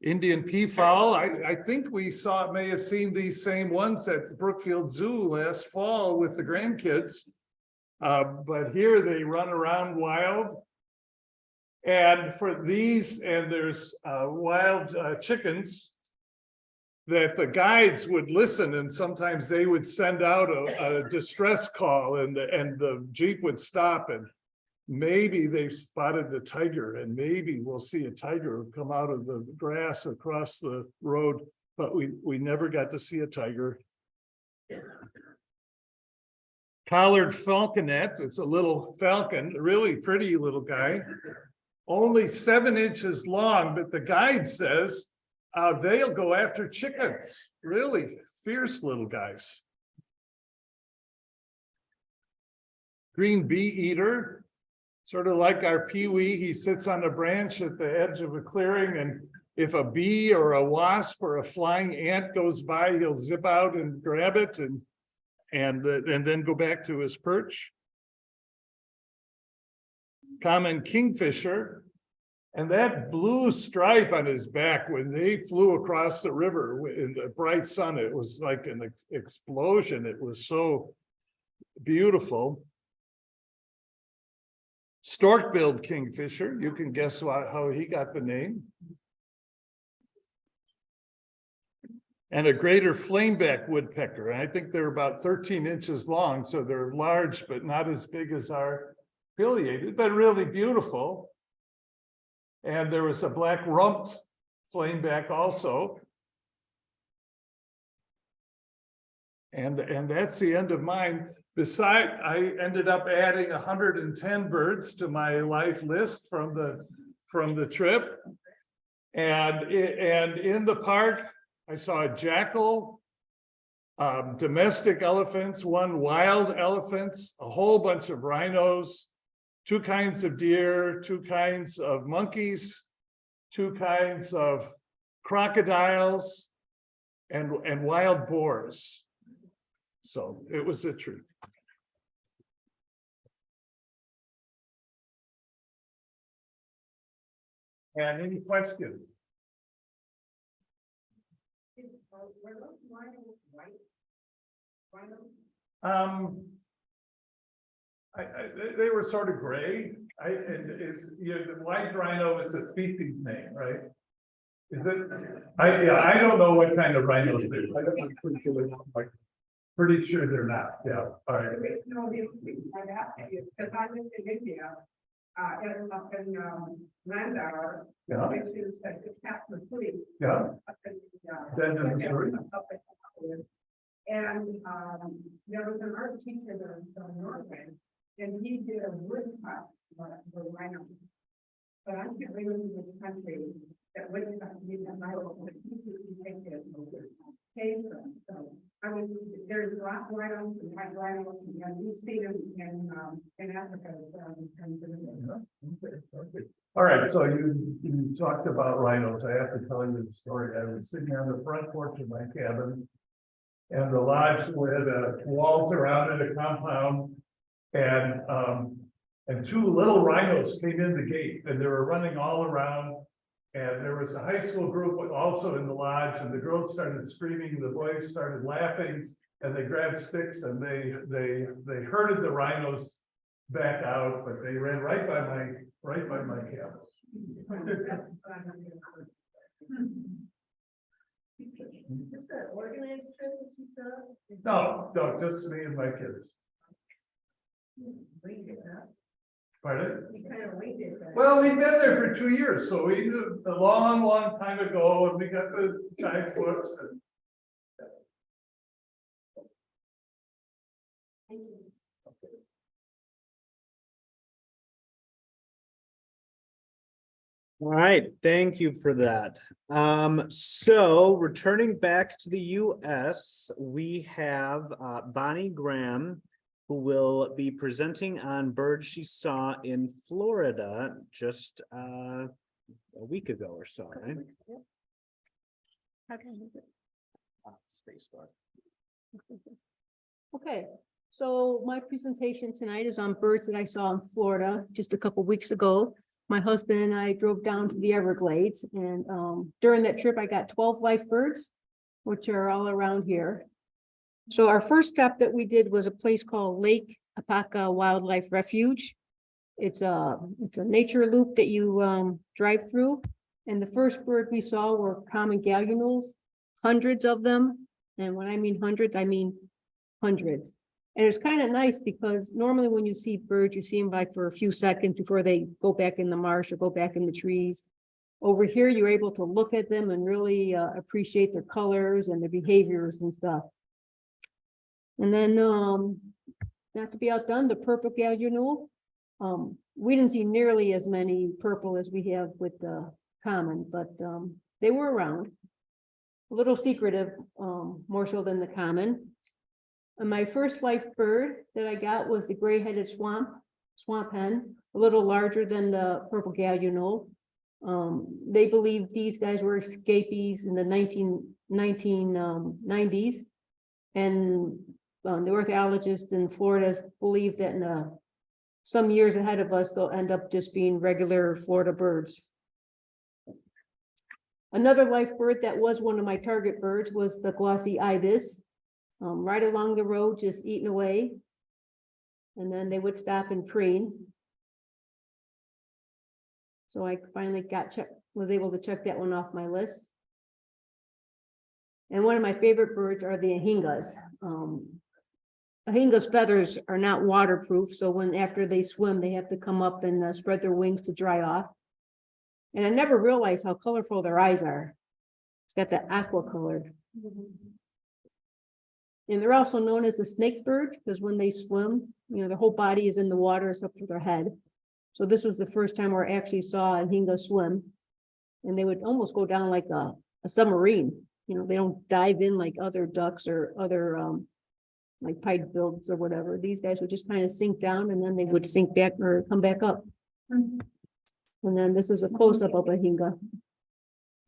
Indian peafowl, I think we may have seen these same ones at the Brookfield Zoo last fall with the grandkids. But here they run around wild. And for these, and there's wild chickens. that the guides would listen, and sometimes they would send out a distress call, and the Jeep would stop, and maybe they've spotted the tiger, and maybe we'll see a tiger come out of the grass across the road, but we never got to see a tiger. Collared falconet, it's a little falcon, a really pretty little guy. Only 7 inches long, but the guide says they'll go after chickens. Really fierce little guys. Green bee eater, sort of like our peewee. He sits on a branch at the edge of a clearing, and if a bee or a wasp or a flying ant goes by, he'll zip out and grab it and then go back to his perch. Common kingfisher, and that blue stripe on his back when they flew across the river in the bright sun, it was like an explosion. It was so beautiful. Stork-billed kingfisher, you can guess how he got the name. And a greater flameback woodpecker. And I think they're about 13 inches long, so they're large, but not as big as our pileated, but really beautiful. And there was a black rumped flameback also. And that's the end of mine. I ended up adding 110 birds to my life list from the trip. And in the park, I saw a jackal, domestic elephants, 1 wild elephants, a whole bunch of rhinos, 2 kinds of deer, 2 kinds of monkeys, 2 kinds of crocodiles, and wild boars. So it was a treat. And any questions? Were those rhinos white? They were sort of gray. The white rhino is a species name, right? Is it? I don't know what kind of rhinos they're. I'm pretty sure they're not. Yeah. All right. No, I'd ask you, because I lived in India, up in Mandar, Yeah. which is the Kashmir city. Yeah. Then in Missouri. And there was an art teacher there from Norway, and he did a woodcut for rhino. But I can't remember which country that woodcut did that. I don't know, but he take it came from. So I mean, there's black rhinos and white rhinos, and you've seen them in Africa. Okay. All right, so you talked about rhinos. I have to tell you the story. I was sitting on the front porch of my cabin, and the lodge had walls around it, a compound, and 2 little rhinos came in the gate, and they were running all around. And there was a high school group also in the lodge, and the girls started screaming, the boys started laughing, and they grabbed sticks and they herded the rhinos back out, but they ran right by my cabin. Is this an organized trip that you took? No, just me and my kids. Pardon? You kind of winged it. Well, we've been there for 2 years, so we knew a long time ago, and we got the guidebooks and. Thank you. All right, thank you for that. So returning back to the US, we have Bonnie Graham, who will be presenting on birds she saw in Florida just a week ago or so, right? Space bar. Okay, so my presentation tonight is on birds that I saw in Florida just a couple weeks ago. My husband and I drove down to the Everglades, and during that trip, I got 12 live birds, which are all around here. So our first stop that we did was a place called Lake Apaca Wildlife Refuge. It's a nature loop that you drive through. And the first bird we saw were common gallinules. hundreds of them. And when I mean hundreds, I mean hundreds. And it's kind of nice because normally when you see birds, you see them like for a few seconds before they go back in the marsh or go back in the trees. Over here, you're able to look at them and really appreciate their colors and their behaviors and stuff. And then, not to be outdone, the purple gallinule. We didn't see nearly as many purple as we have with the common, but they were around. A little secretive, more so than the common. And my first life bird that I got was the gray-headed swamp hen, a little larger than the purple gallinule. They believe these guys were escapees in the 1990s. And the ornithologists in Florida believe that in some years ahead of us, they'll end up just being regular Florida birds. Another life bird that was one of my target birds was the glossy ibis, right along the road, just eating away. And then they would stop and preen. So I finally was able to check that one off my list. And one of my favorite birds are the ahingas. Ahinga's feathers are not waterproof, so after they swim, they have to come up and spread their wings to dry off. And I never realized how colorful their eyes are. It's got that aqua color. And they're also known as a snake bird because when they swim, their whole body is in the water except for their head. So this was the first time where I actually saw a ahinga swim. And they would almost go down like a submarine. They don't dive in like other ducks or other like pied bills or whatever. These guys would just kind of sink down and then they would sink back or come back up. And then this is a close-up of a ahinga.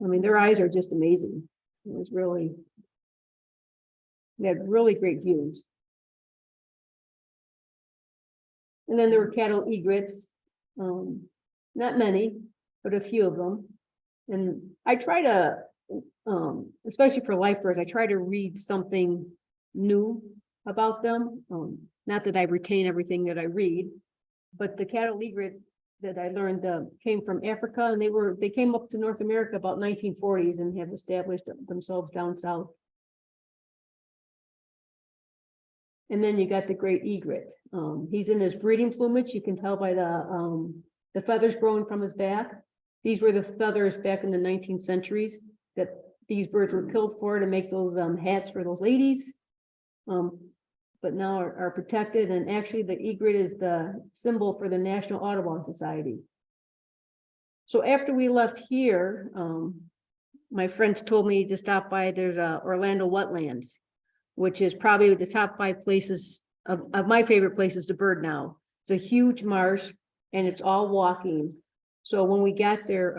I mean, their eyes are just amazing. They had really great views. And then there were cattle egrets, not many, but a few of them. And I try to, especially for life birds, I try to read something new about them. Not that I retain everything that I read, but the cattle egret that I learned came from Africa, and they came up to North America about 1940s and have established themselves down south. And then you got the great egret. He's in his breeding plumage. You can tell by the feathers growing from his back. These were the feathers back in the 19th centuries that these birds were killed for to make those hats for those ladies. But now are protected. And actually the egret is the symbol for the National Audubon Society. So after we left here, my friends told me to stop by, there's Orlando Wetlands, which is probably the top 5 places of my favorite places to bird now. It's a huge marsh and it's all walking. So when we got there,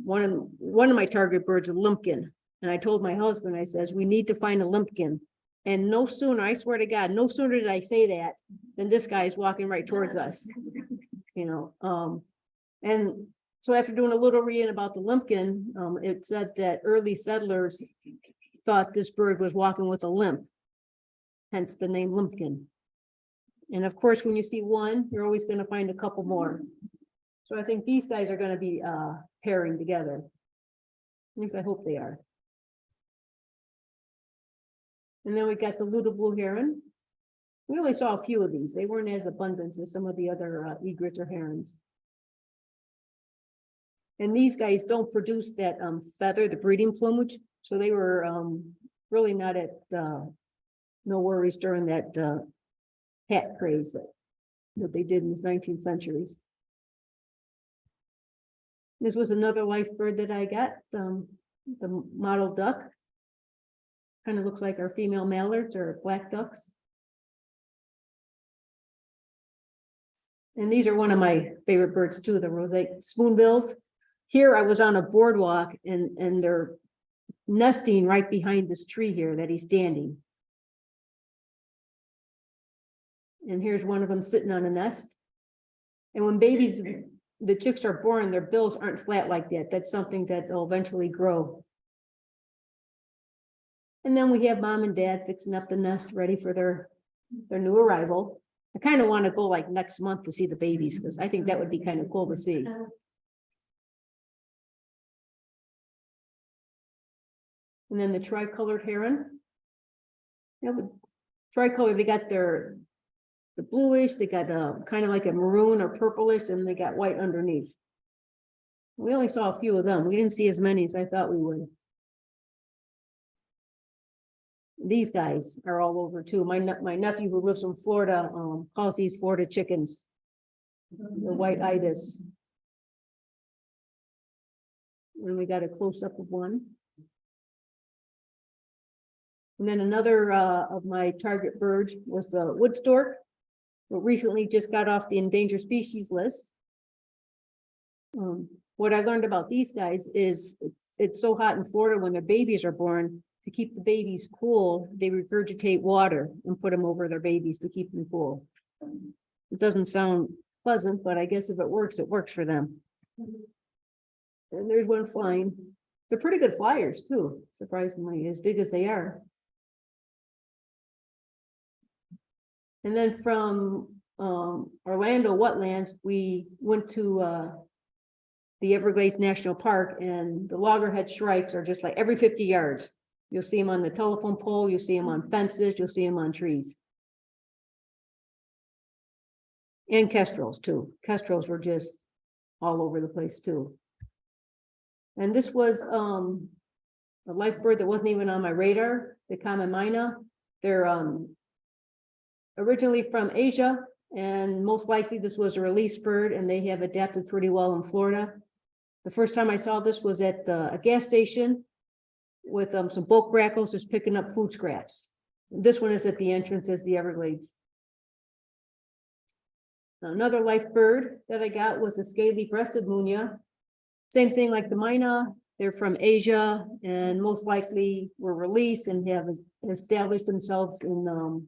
one of my target birds, a limpkin, and I told my husband, I says, we need to find a limpkin. And no sooner, I swear to God, no sooner did I say that than this guy is walking right towards us. And so after doing a little reading about the limpkin, it said that early settlers thought this bird was walking with a limp, hence the name limpkin. And of course, when you see one, you're always going to find a couple more. So I think these guys are going to be pairing together. At least I hope they are. And then we got the Luda blue heron. We only saw a few of these. They weren't as abundant as some of the other egrets or herons. And these guys don't produce that feather, the breeding plumage. So they were really not at no worries during that hat craze that they did in the 19th centuries. This was another life bird that I got, the mottled duck. Kind of looks like our female mallards or black ducks. And these are one of my favorite birds too, the roseate spoonbills. Here I was on a boardwalk and they're nesting right behind this tree here that he's standing. And here's one of them sitting on a nest. And when babies, the chicks are born, their bills aren't flat like that. That's something that will eventually grow. And then we have mom and dad fixing up the nest ready for their new arrival. I kind of want to go like next month to see the babies because I think that would be kind of cool to see. And then the tricolored heron. Yeah, but tricolor, they got the bluish, they got kind of like a maroon or purplish, and they got white underneath. We only saw a few of them. We didn't see as many as I thought we would. These guys are all over too. My nephew who lives in Florida, calls these Florida chickens. The white ibis. And we got a close up of one. And then another of my target birds was the wood stork, who recently just got off the endangered species list. What I learned about these guys is it's so hot in Florida when their babies are born, to keep the babies cool, they regurgitate water and put them over their babies to keep them cool. It doesn't sound pleasant, but I guess if it works for them. And there's one flying. They're pretty good flyers too, surprisingly, as big as they are. And then from Orlando wetlands, we went to the Everglades National Park, and the loggerhead shrikes are just like every 50 yards. You'll see them on the telephone pole, you'll see them on fences, you'll see them on trees. And kestrels too. Kestrels were just all over the place too. And this was a life bird that wasn't even on my radar, the common myna. They're originally from Asia, and most likely this was a release bird, and they have adapted pretty well in Florida. The first time I saw this was at a gas station with some bulk grackles just picking up food scraps. This one is at the entrance as the Everglades. Another life bird that I got was the scaly breasted munia. Same thing like the myna. They're from Asia and most likely were released and have established themselves in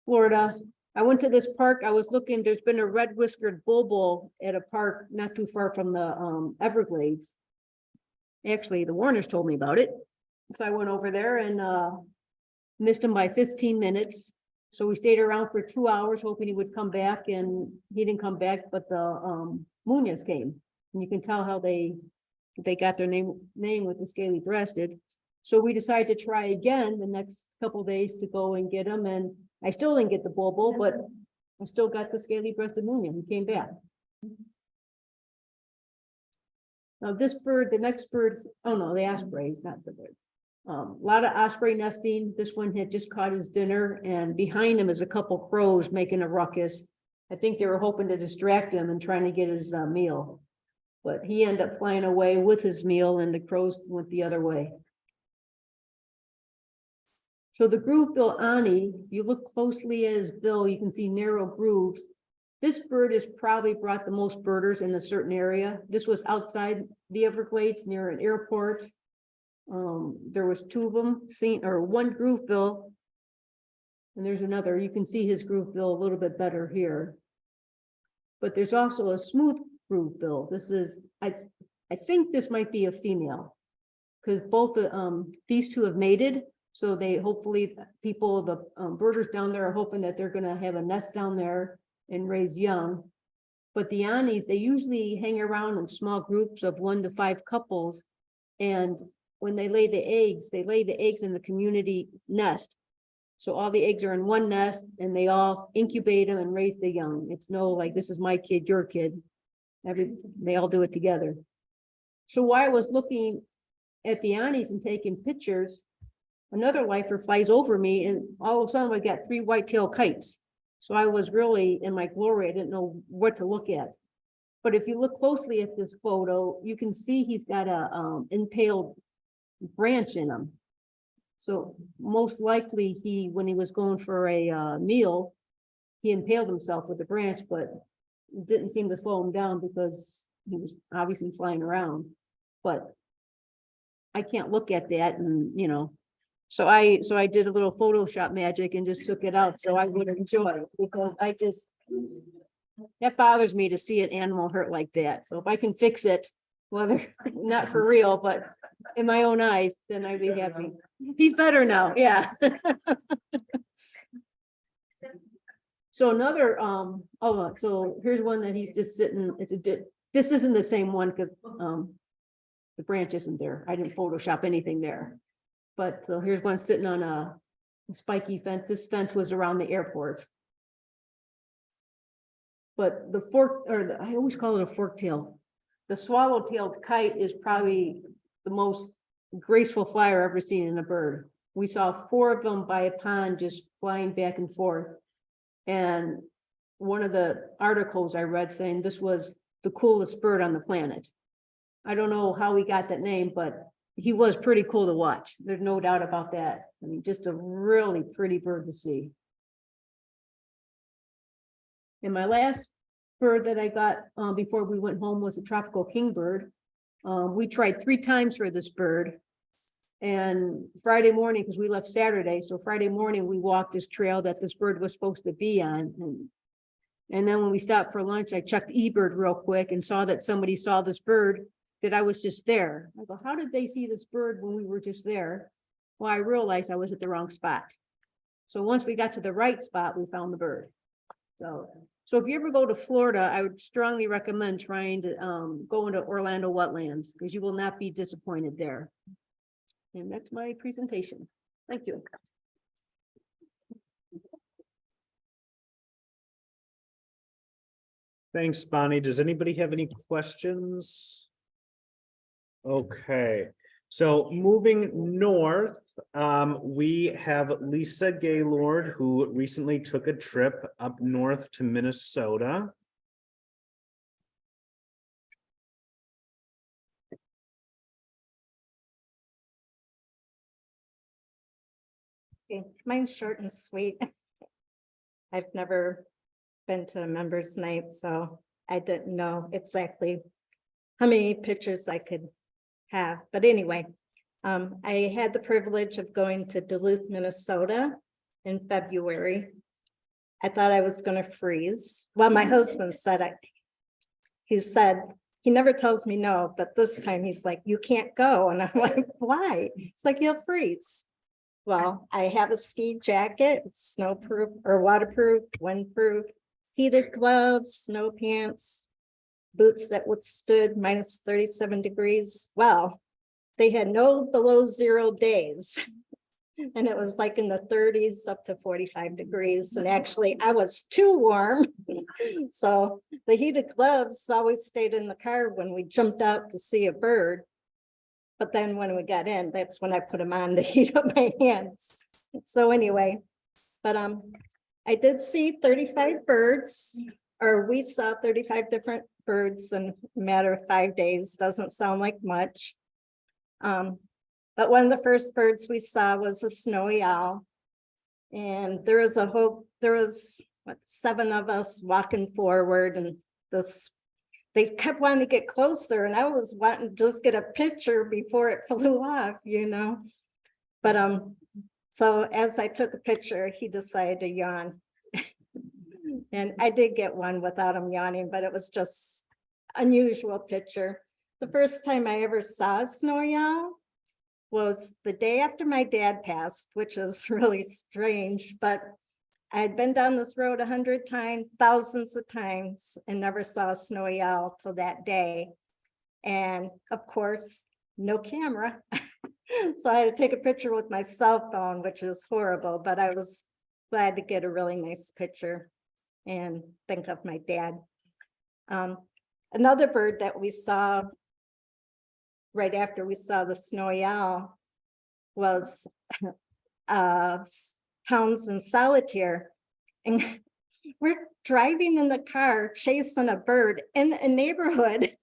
Florida. I went to this park. I was looking, there's been a red whiskered bulbul at a park not too far from the Everglades. Actually, the Warners told me about it. So I went over there and missed him by 15 minutes. So we stayed around for 2 hours hoping he would come back, and he didn't come back, but the munias came. And you can tell how they got their name with the scaly breasted. So we decided to try again the next couple days to go and get him, and I still didn't get the bulbul, but I still got the scaly breasted munia. He came back. Now this bird, the next bird, oh no, the osprey is not the bird. A lot of osprey nesting. This one had just caught his dinner, and behind him is a couple crows making a ruckus. I think they were hoping to distract him and trying to get his meal, but he ended up flying away with his meal, and the crows went the other way. So the groove-bill ani, if you look closely at his bill, you can see narrow grooves. This bird has probably brought the most birders in a certain area. This was outside the Everglades near an airport. There was two of them seen, or one groove-bill. And there's another, you can see his groove-bill a little bit better here. But there's also a smooth groove-bill. This is, I think this might be a female, because both these two have mated. So they hopefully people, the birders down there are hoping that they're gonna have a nest down there and raise young. But the anis, they usually hang around in small groups of 1 to 5 couples. And when they lay the eggs in the community nest. So all the eggs are in one nest and they all incubate them and raise the young. It's no like, this is my kid, your kid. They all do it together. So while I was looking at the anis and taking pictures, another lifer flies over me, and all of a sudden I got 3 white-tailed kites. So I was really in my glory. I didn't know what to look at. But if you look closely at this photo, you can see he's got a impaled branch in him. So most likely when he was going for a meal, he impaled himself with the branch, but it didn't seem to slow him down because he was obviously flying around. But I can't look at that, and so I did a little Photoshop magic and just took it out so I would enjoy it, because that bothers me to see an animal hurt like that. So if I can fix it, whether not for real, but in my own eyes, then I'd be happy. He's better now. Yeah. So another, so here's one that he's just sitting. This isn't the same one because the branch isn't there. I didn't Photoshop anything there. But so here's one sitting on a spiky fence. This fence was around the airport. But the fork, I always call it a fork tail. The swallow-tailed kite is probably the most graceful flyer I've ever seen in a bird. We saw 4 of them by a pond just flying back and forth. And one of the articles I read saying this was the coolest bird on the planet. I don't know how he got that name, but he was pretty cool to watch. There's no doubt about that. I mean, just a really pretty bird to see. And my last bird that I got before we went home was a tropical kingbird. We tried 3 times for this bird. And Friday morning, because we left Saturday, so Friday morning, we walked this trail that this bird was supposed to be on. And then when we stopped for lunch, I checked eBird real quick and saw that somebody saw this bird, that I was just there. I go, how did they see this bird when we were just there? Well, I realized I was at the wrong spot. So once we got to the right spot, we found the bird. So if you ever go to Florida, I would strongly recommend trying to go into Orlando wetlands, because you will not be disappointed there. And that's my presentation. Thank you. Thanks, Bonnie. Does anybody have any questions? Okay, so moving north, we have Lisa Gaylord, who recently took a trip up north to Minnesota. Okay, mine's short and sweet. I've never been to a members night, so I didn't know exactly how many pictures I could have. But anyway, I had the privilege of going to Duluth, Minnesota in February. I thought I was going to freeze. Well, my husband said he said, he never tells me no, but this time he's like, you can't go. And I'm like, why? It's like, you'll freeze. Well, I have a ski jacket, it's snowproof or waterproof, windproof, heated gloves, snow pants, boots that withstood minus 37 degrees. Well, they had no below 0 days. And it was like in the 30s up to 45 degrees. And actually I was too warm. So the heated gloves always stayed in the car when we jumped out to see a bird. But then when we got in, that's when I put them on to heat up my hands. So anyway, but I did see 35 birds, or we saw 35 different birds in a matter of 5 days. Doesn't sound like much. But one of the first birds we saw was a snowy owl. And there was there was 7 of us walking forward, and they kept wanting to get closer, and I was wanting to just get a picture before it flew off, you know. But so as I took a picture, he decided to yawn. And I did get one without him yawning, but it was just unusual picture. The first time I ever saw a snowy owl was the day after my dad passed, which is really strange, but I had been down this road 100 times, thousands of times, and never saw a snowy owl till that day. And of course, no camera. So I had to take a picture with my cell phone, which is horrible, but I was glad to get a really nice picture and think of my dad. Another bird that we saw right after we saw the snowy owl was Townsend solitaire, and we're driving in the car chasing a bird in a neighborhood,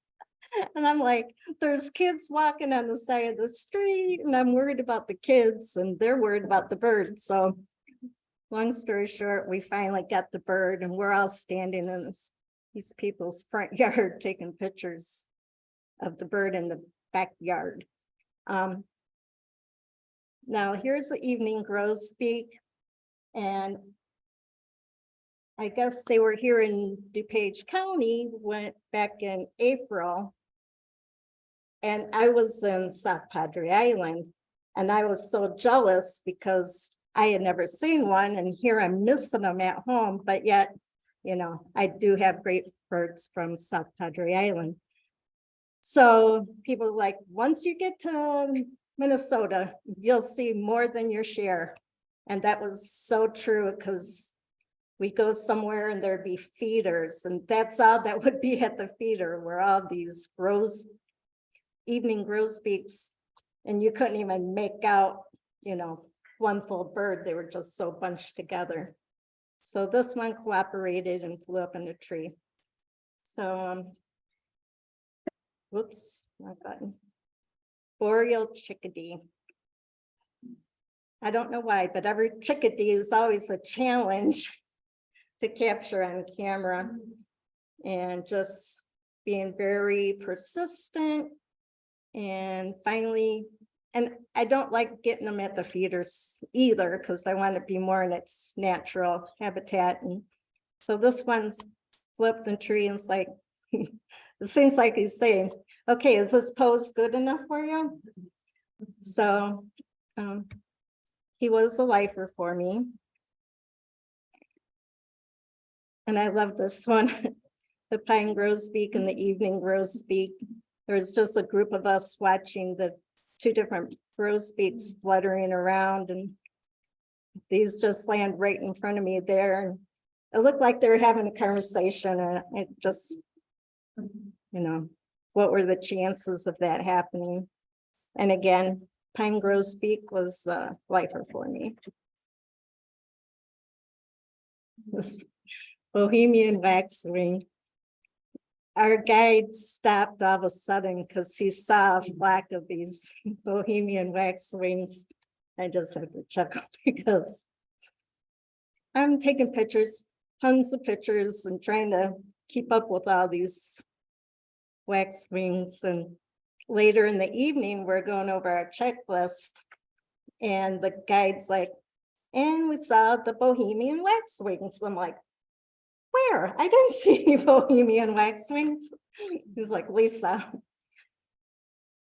and I'm like, there's kids walking on the side of the street, and I'm worried about the kids and they're worried about the bird. So long story short, we finally got the bird, and we're all standing in these people's front yard taking pictures of the bird in the backyard. Now here's the evening grosbeak. And I guess they were here in DuPage County, went back in April. And I was in South Padre Island, and I was so jealous because I had never seen one, and here I'm missing them at home, but yet, you know, I do have great birds from South Padre Island. So people are like, once you get to Minnesota, you'll see more than your share. And that was so true because we go somewhere and there'd be feeders, and that's all that would be at the feeder were all these evening grosbeaks, and you couldn't even make out, one full bird. They were just so bunched together. So this one cooperated and flew up in a tree. So, whoops, my button. Boreal chickadee. I don't know why, but every chickadee is always a challenge to capture on camera, and just being very persistent. And finally, and I don't like getting them at the feeders either, because I want to be more in its natural habitat. And so this one's flipped the tree, and it's like, it seems like he's saying, okay, is this pose good enough for you? So he was a lifer for me. And I love this one, the pine grosbeak and the evening grosbeak. There was just a group of us watching the two different grosbeaks fluttering around, and these just land right in front of me there. And it looked like they were having a conversation, and it just, what were the chances of that happening? And again, pine grosbeak was a lifer for me. This Bohemian waxwing. Our guide stopped all of a sudden because he saw a flock of these Bohemian waxwings. I just had to chuckle because I'm taking pictures, tons of pictures, and trying to keep up with all these waxwings. And later in the evening, we're going over our checklist, and the guide's like, and we saw the Bohemian waxwings. I'm like, where? I didn't see any Bohemian waxwings. He's like, Lisa,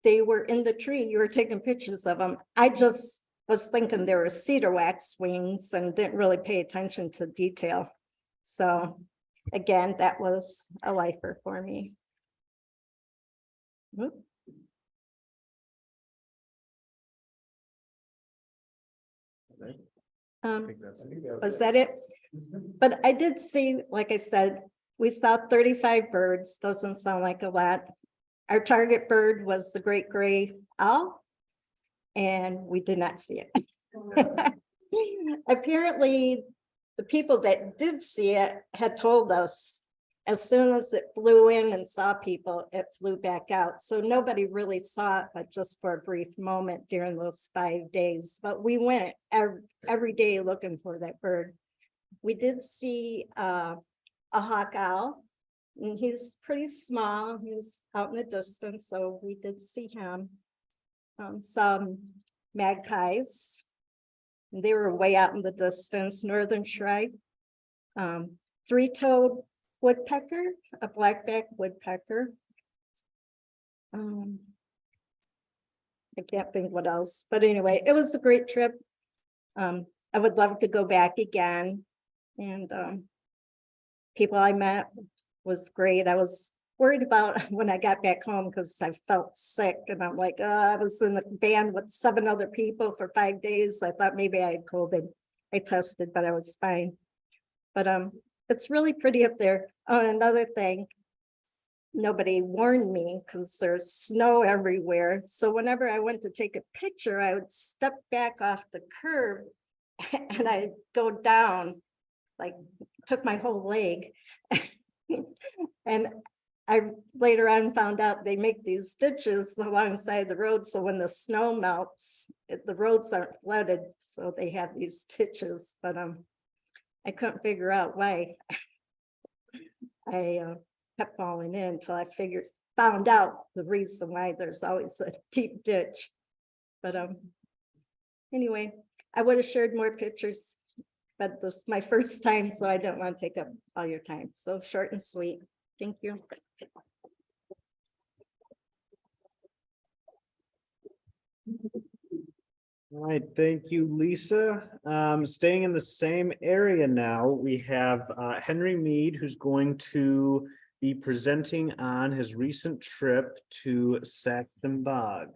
they were in the tree. You were taking pictures of them. I just was thinking there were cedar waxwings and didn't really pay attention to detail. So again, that was a lifer for me. Whoop. Was that it? But I did see, like I said, we saw 35 birds. Doesn't sound like a lot. Our target bird was the great gray owl, and we did not see it. Apparently, the people that did see it had told us as soon as it flew in and saw people, it flew back out. So nobody really saw it, but just for a brief moment during those 5 days. But we went every day looking for that bird. We did see a hawk owl, and he's pretty small. He was out in the distance, so we did see him. Some magpies, they were way out in the distance. Northern shrike, three-toed woodpecker, a blackback woodpecker. I can't think what else, but anyway, it was a great trip. I would love to go back again. And people I met was great. I was worried about when I got back home because I felt sick, and I'm like, I was in the van with 7 other people for 5 days. I thought maybe I had COVID. I tested, but I was fine. But it's really pretty up there. Oh, another thing, nobody warned me because there's snow everywhere. So whenever I went to take a picture, I would step back off the curb and I'd go down, like took my whole leg. And I later on found out they make these ditches alongside the road. So when the snow melts, the roads aren't flooded. So they have these ditches, but I couldn't figure out why. I kept falling in until I found out the reason why there's always a deep ditch. But anyway, I would have shared more pictures, but this is my first time, so I don't want to take up all your time. So short and sweet. Thank you. All right, thank you, Lisa. Staying in the same area now, we have Henry Mead, who's going to be presenting on his recent trip to Sax-Zim Bog.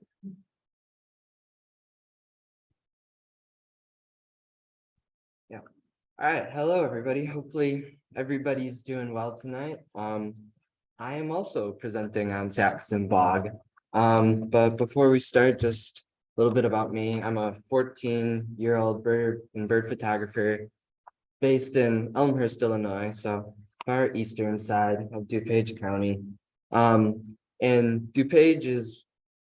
All right, hello, everybody. Hopefully everybody's doing well tonight. I am also presenting on Sax-Zim Bog. But before we start, just a little bit about me. I'm a 14-year-old bird and bird photographer based in Elmhurst, Illinois, so far eastern side of DuPage County. And DuPage is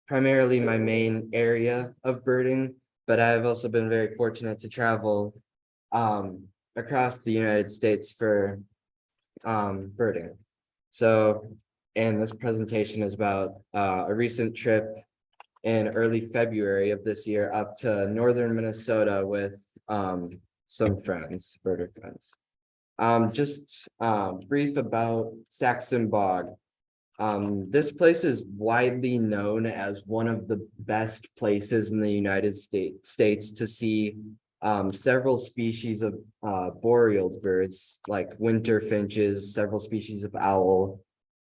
primarily my main area of birding, but I've also been very fortunate to travel across the United States for birding. So, and this presentation is about a recent trip in early February of this year up to northern Minnesota with some friends, birder friends. Just brief about Sax-Zim Bog. This place is widely known as one of the best places in the United States to see several species of boreal birds like winter finches, several species of owl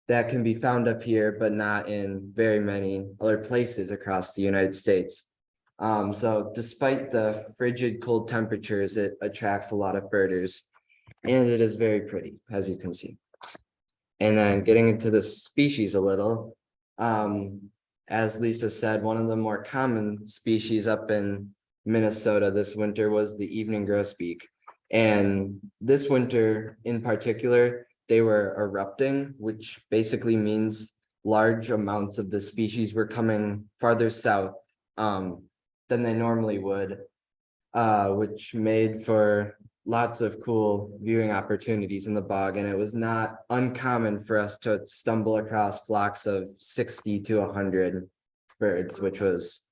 that can be found up here, but not in very many other places across the United States. So despite the frigid cold temperatures, it attracts a lot of birders, and it is very pretty, as you can see. And then getting into the species a little, as Lisa said, one of the more common species up in Minnesota this winter was the evening grosbeak. And this winter in particular, they were erupting, which basically means large amounts of the species were coming farther south than they normally would, which made for lots of cool viewing opportunities in the bog. And it was not uncommon for us to stumble across flocks of 60 to 100 birds, which was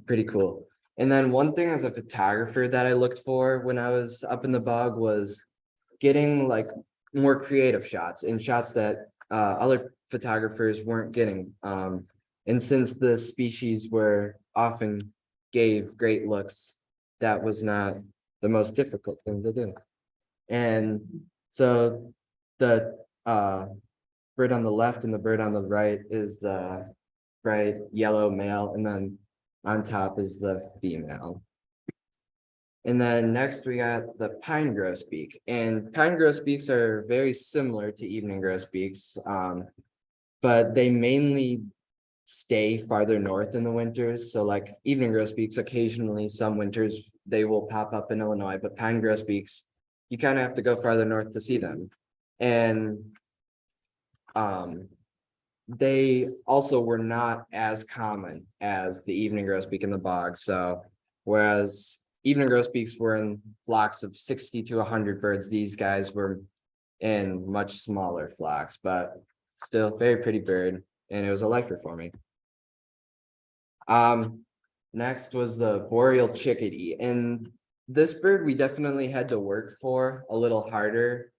pretty cool. And then one thing as a photographer that I looked for when I was up in the bog was getting like more creative shots and shots that other photographers weren't getting. And since the species were often gave great looks, that was not the most difficult thing to do. And so the bird on the left and the bird on the right is the bright yellow male, and then on top is the female. And then next we got the pine grosbeak, and pine grosbeaks are very similar to evening grosbeaks, but they mainly stay farther north in the winters. So like evening grosbeaks, occasionally some winters they will pop up in Illinois, but pine grosbeaks, you kind of have to go farther north to see them. And they also were not as common as the evening grosbeak in the bog. So whereas evening grosbeaks were in flocks of 60 to 100 birds, these guys were in much smaller flocks, but still very pretty bird, and it was a lifer for me. Next was the boreal chickadee, and this bird we definitely had to work for a little harder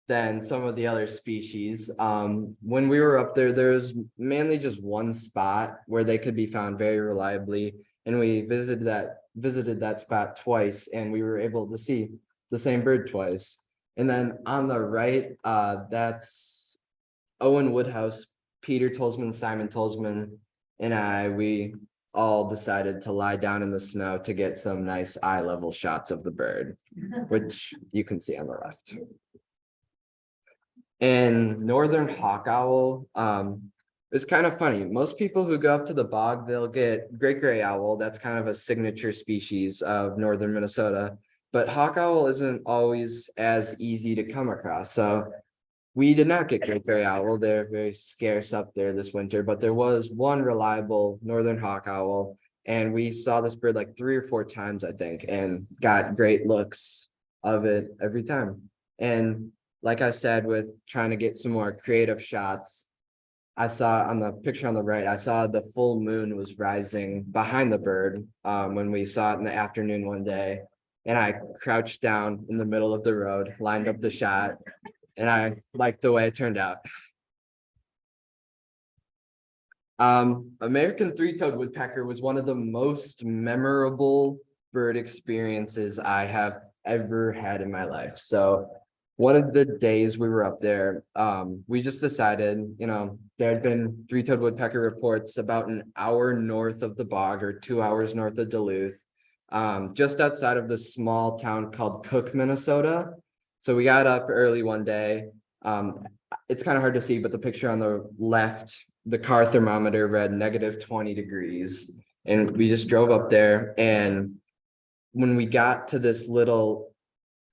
than some of the other species. When we were up there, there's mainly just one spot where they could be found very reliably, and we visited that spot twice, and we were able to see the same bird twice. And then on the right, that's Owen Woodhouse, Peter Tolsman, Simon Tolsman, and we all decided to lie down in the snow to get some nice eye level shots of the bird, which you can see on the left. And northern hawk owl, it's kind of funny. Most people who go up to the bog, they'll get great gray owl. That's kind of a signature species of northern Minnesota, but hawk owl isn't always as easy to come across. So we did not get great gray owl. They're very scarce up there this winter, but there was one reliable northern hawk owl, and we saw this bird like 3 or 4 times, I think, and got great looks of it every time. And like I said, with trying to get some more creative shots, I saw on the picture on the right, I saw the full moon was rising behind the bird when we saw it in the afternoon one day. And I crouched down in the middle of the road, lined up the shot, and I liked the way it turned out. American three-toed woodpecker was one of the most memorable bird experiences I have ever had in my life. So one of the days we were up there, we just decided, there had been three-toed woodpecker reports about an hour north of the bog or 2 hours north of Duluth. Just outside of this small town called Cook, Minnesota. So we got up early one day. It's kind of hard to see, but the picture on the left, the car thermometer read -20 degrees. And we just drove up there, and when we got to this little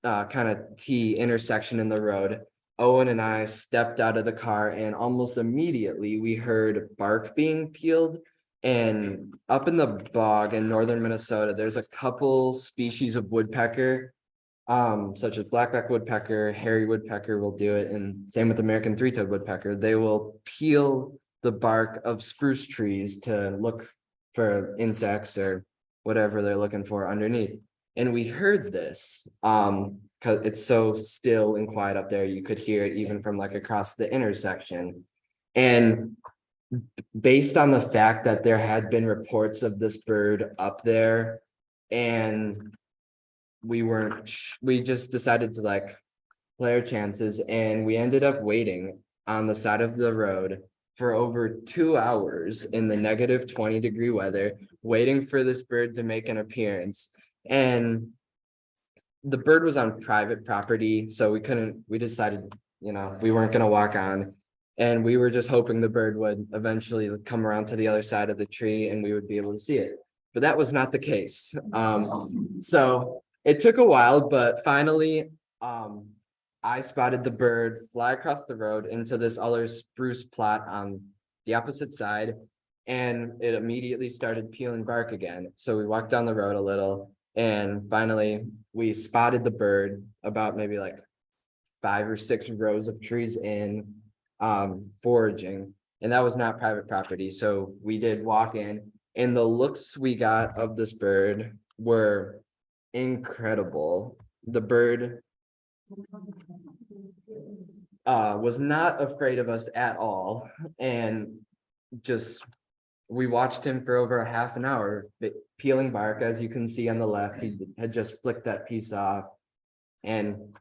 kind of T intersection in the road, Owen and I stepped out of the car, and almost immediately we heard bark being peeled. And up in the bog in northern Minnesota, there's a couple species of woodpecker, such as blackback woodpecker, hairy woodpecker will do it, and same with American three-toed woodpecker. They will peel the bark of spruce trees to look for insects or whatever they're looking for underneath. And we heard this, because it's so still and quiet up there, you could hear it even from like across the intersection. And based on the fact that there had been reports of this bird up there, and we just decided to like play our chances, and we ended up waiting on the side of the road for over 2 hours in the -20-degree weather, waiting for this bird to make an appearance. And the bird was on private property, so we decided, we weren't gonna walk on. And we were just hoping the bird would eventually come around to the other side of the tree and we would be able to see it. But that was not the case. So it took a while, but finally, I spotted the bird fly across the road into this other spruce plot on the opposite side, and it immediately started peeling bark again. So we walked down the road a little, and finally we spotted the bird about maybe like 5 or 6 rows of trees in, foraging, and that was not private property. So we did walk in, and the looks we got of this bird were incredible. The bird was not afraid of us at all, and just we watched him for over a half an hour peeling bark. As you can see on the left, he had just flicked that piece off and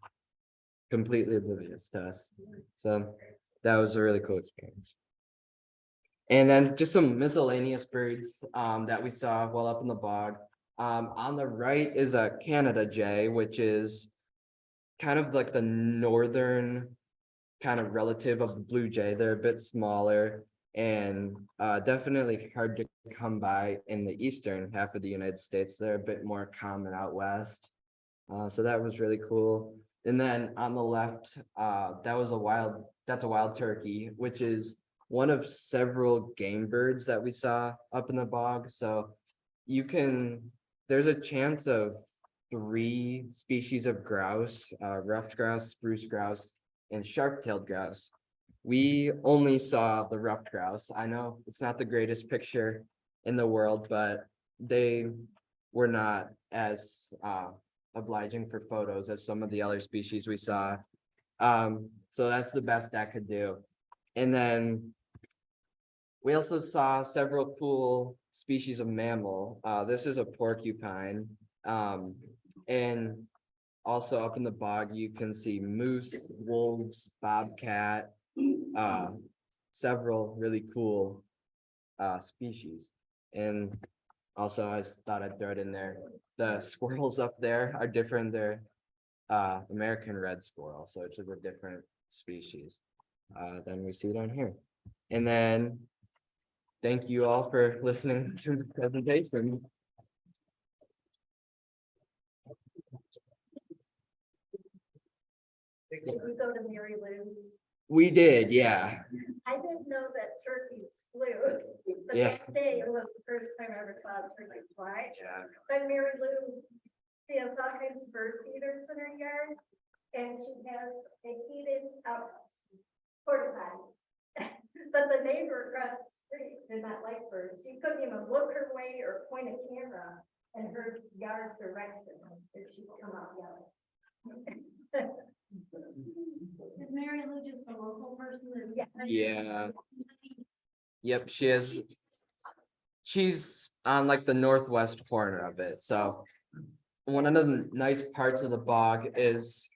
completely oblivious to us. So that was a really cool experience. And then just some miscellaneous birds that we saw while up in the bog. On the right is a Canada jay, which is kind of like the northern kind of relative of the blue jay. They're a bit smaller and definitely hard to come by in the eastern half of the United States. They're a bit more common out west. So that was really cool. And then on the left, that's a wild turkey, which is one of several game birds that we saw up in the bog. So there's a chance of 3 species of grouse, ruffed grouse, spruce grouse, and sharp-tailed grouse. We only saw the ruffed grouse. I know it's not the greatest picture in the world, but they were not as obliging for photos as some of the other species we saw. So that's the best I could do. And then we also saw several cool species of mammal. This is a porcupine. And also up in the bog, you can see moose, wolves, bobcat, several really cool species. And also, I just thought I'd throw it in there. The squirrels up there are different. They're American red squirrel, so it's a different species than we see down here. And then thank you all for listening to the presentation. Did we go to Mary Lou's? We did, yeah. I didn't know that turkeys flew, but Yeah. that day it was the first time I ever saw a turkey fly. Yeah. But Mary Lou, she has all kinds of bird feeders in her yard, and she has a heated outhouse, porta potty. But the neighbor across the street did not like birds. She couldn't even look her way or point a camera in her yard direction if she'd come out yelling. Is Mary Lou just a local person? Yeah. Yep, she's on like the northwest corner of it. So one of the nice parts of the bog is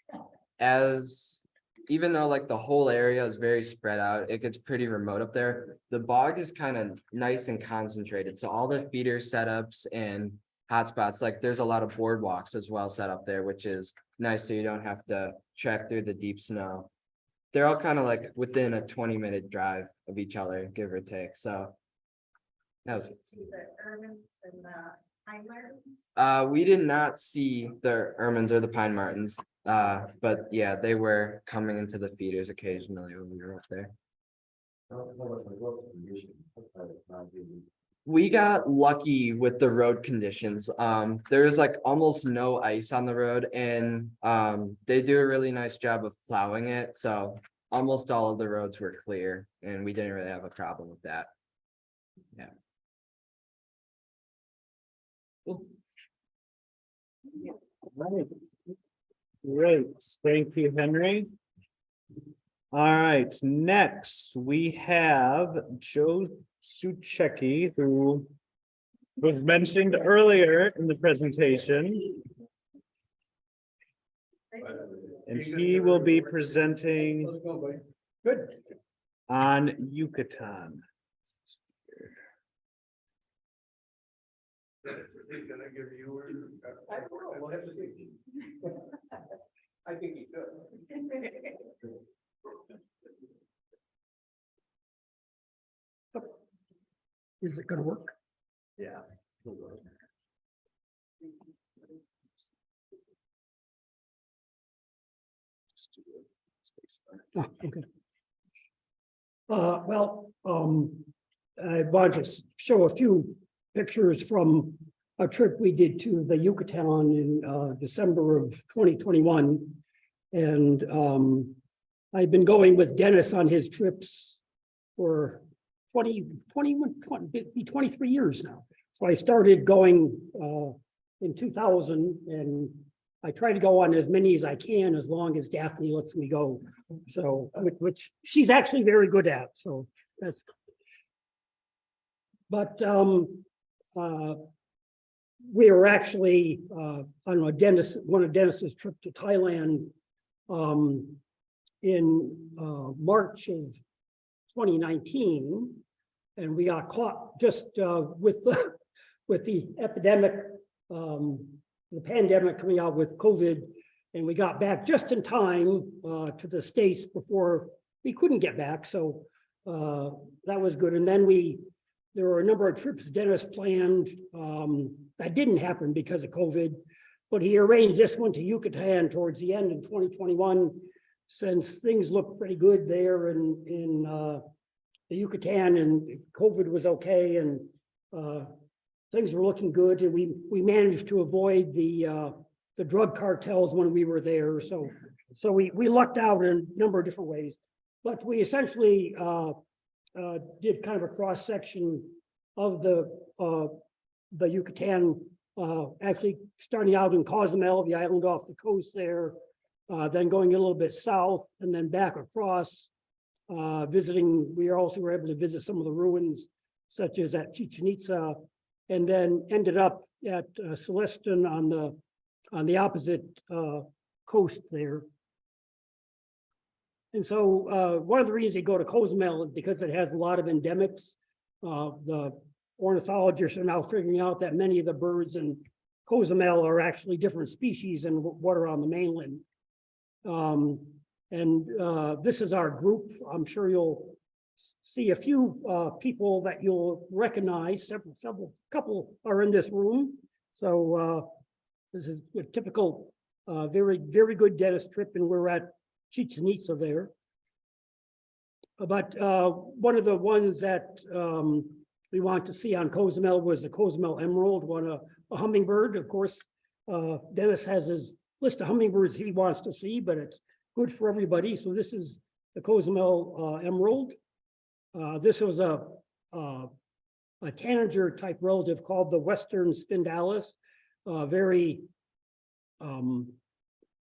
as, even though like the whole area is very spread out, it gets pretty remote up there. The bog is kind of nice and concentrated, so all the feeder setups and hotspots, like there's a lot of boardwalks as well set up there, which is nice, so you don't have to trek through the deep snow. They're all kind of like within a 20-minute drive of each other, give or take, so. That was, See the ermines and the pine martens. we did not see the ermines or the pine martens, but yeah, they were coming into the feeders occasionally when we were up there. We got lucky with the road conditions. There was like almost no ice on the road, and they do a really nice job of plowing it, so almost all of the roads were clear, and we didn't really have a problem with that. Yeah. Great, thank you, Henry. All right, next we have Joe Suchecki, who was mentioned earlier in the presentation. And he will be presenting Good. on Yucatan. I think he could. Is it gonna work? Yeah. Oh, okay. Well, I want to show a few pictures from a trip we did to the Yucatan in December of 2021. And I've been going with Dennis on his trips for 23 years now. So I started going in 2000, and I try to go on as many as I can, as long as Daphne lets me go. So, which she's actually very good at, so that's. But we were actually on one of Dennis's trip to Thailand in March of 2019, and we got caught just with the epidemic, the pandemic coming out with COVID, and we got back just in time to the States before we couldn't get back. So that was good. And then there were a number of trips Dennis planned that didn't happen because of COVID, but he arranged this one to Yucatan towards the end in 2021, since things looked pretty good there in the Yucatan, and COVID was okay, and things were looking good, and we managed to avoid the drug cartels when we were there. So we lucked out in a number of different ways, but we essentially did kind of a cross section of the Yucatan, actually starting out in Cozumel, the island off the coast there, then going a little bit south and then back across, visiting. We also were able to visit some of the ruins, such as at Chichen Itza, and then ended up at Celestin on the opposite coast there. And so one of the reasons you go to Cozumel is because it has a lot of endemics. The ornithologists are now figuring out that many of the birds in Cozumel are actually different species than what are on the mainland. This is our group. I'm sure you'll see a few people that you'll recognize. Couple are in this room. So this is a typical, very, very good Dennis trip, and we're at Chichen Itza there. But one of the ones that we want to see on Cozumel was the Cozumel emerald, a hummingbird. Of course, Dennis has his list of hummingbirds he wants to see, but it's good for everybody. So this is the Cozumel emerald. This was a tanager type relative called the Western spindalis, very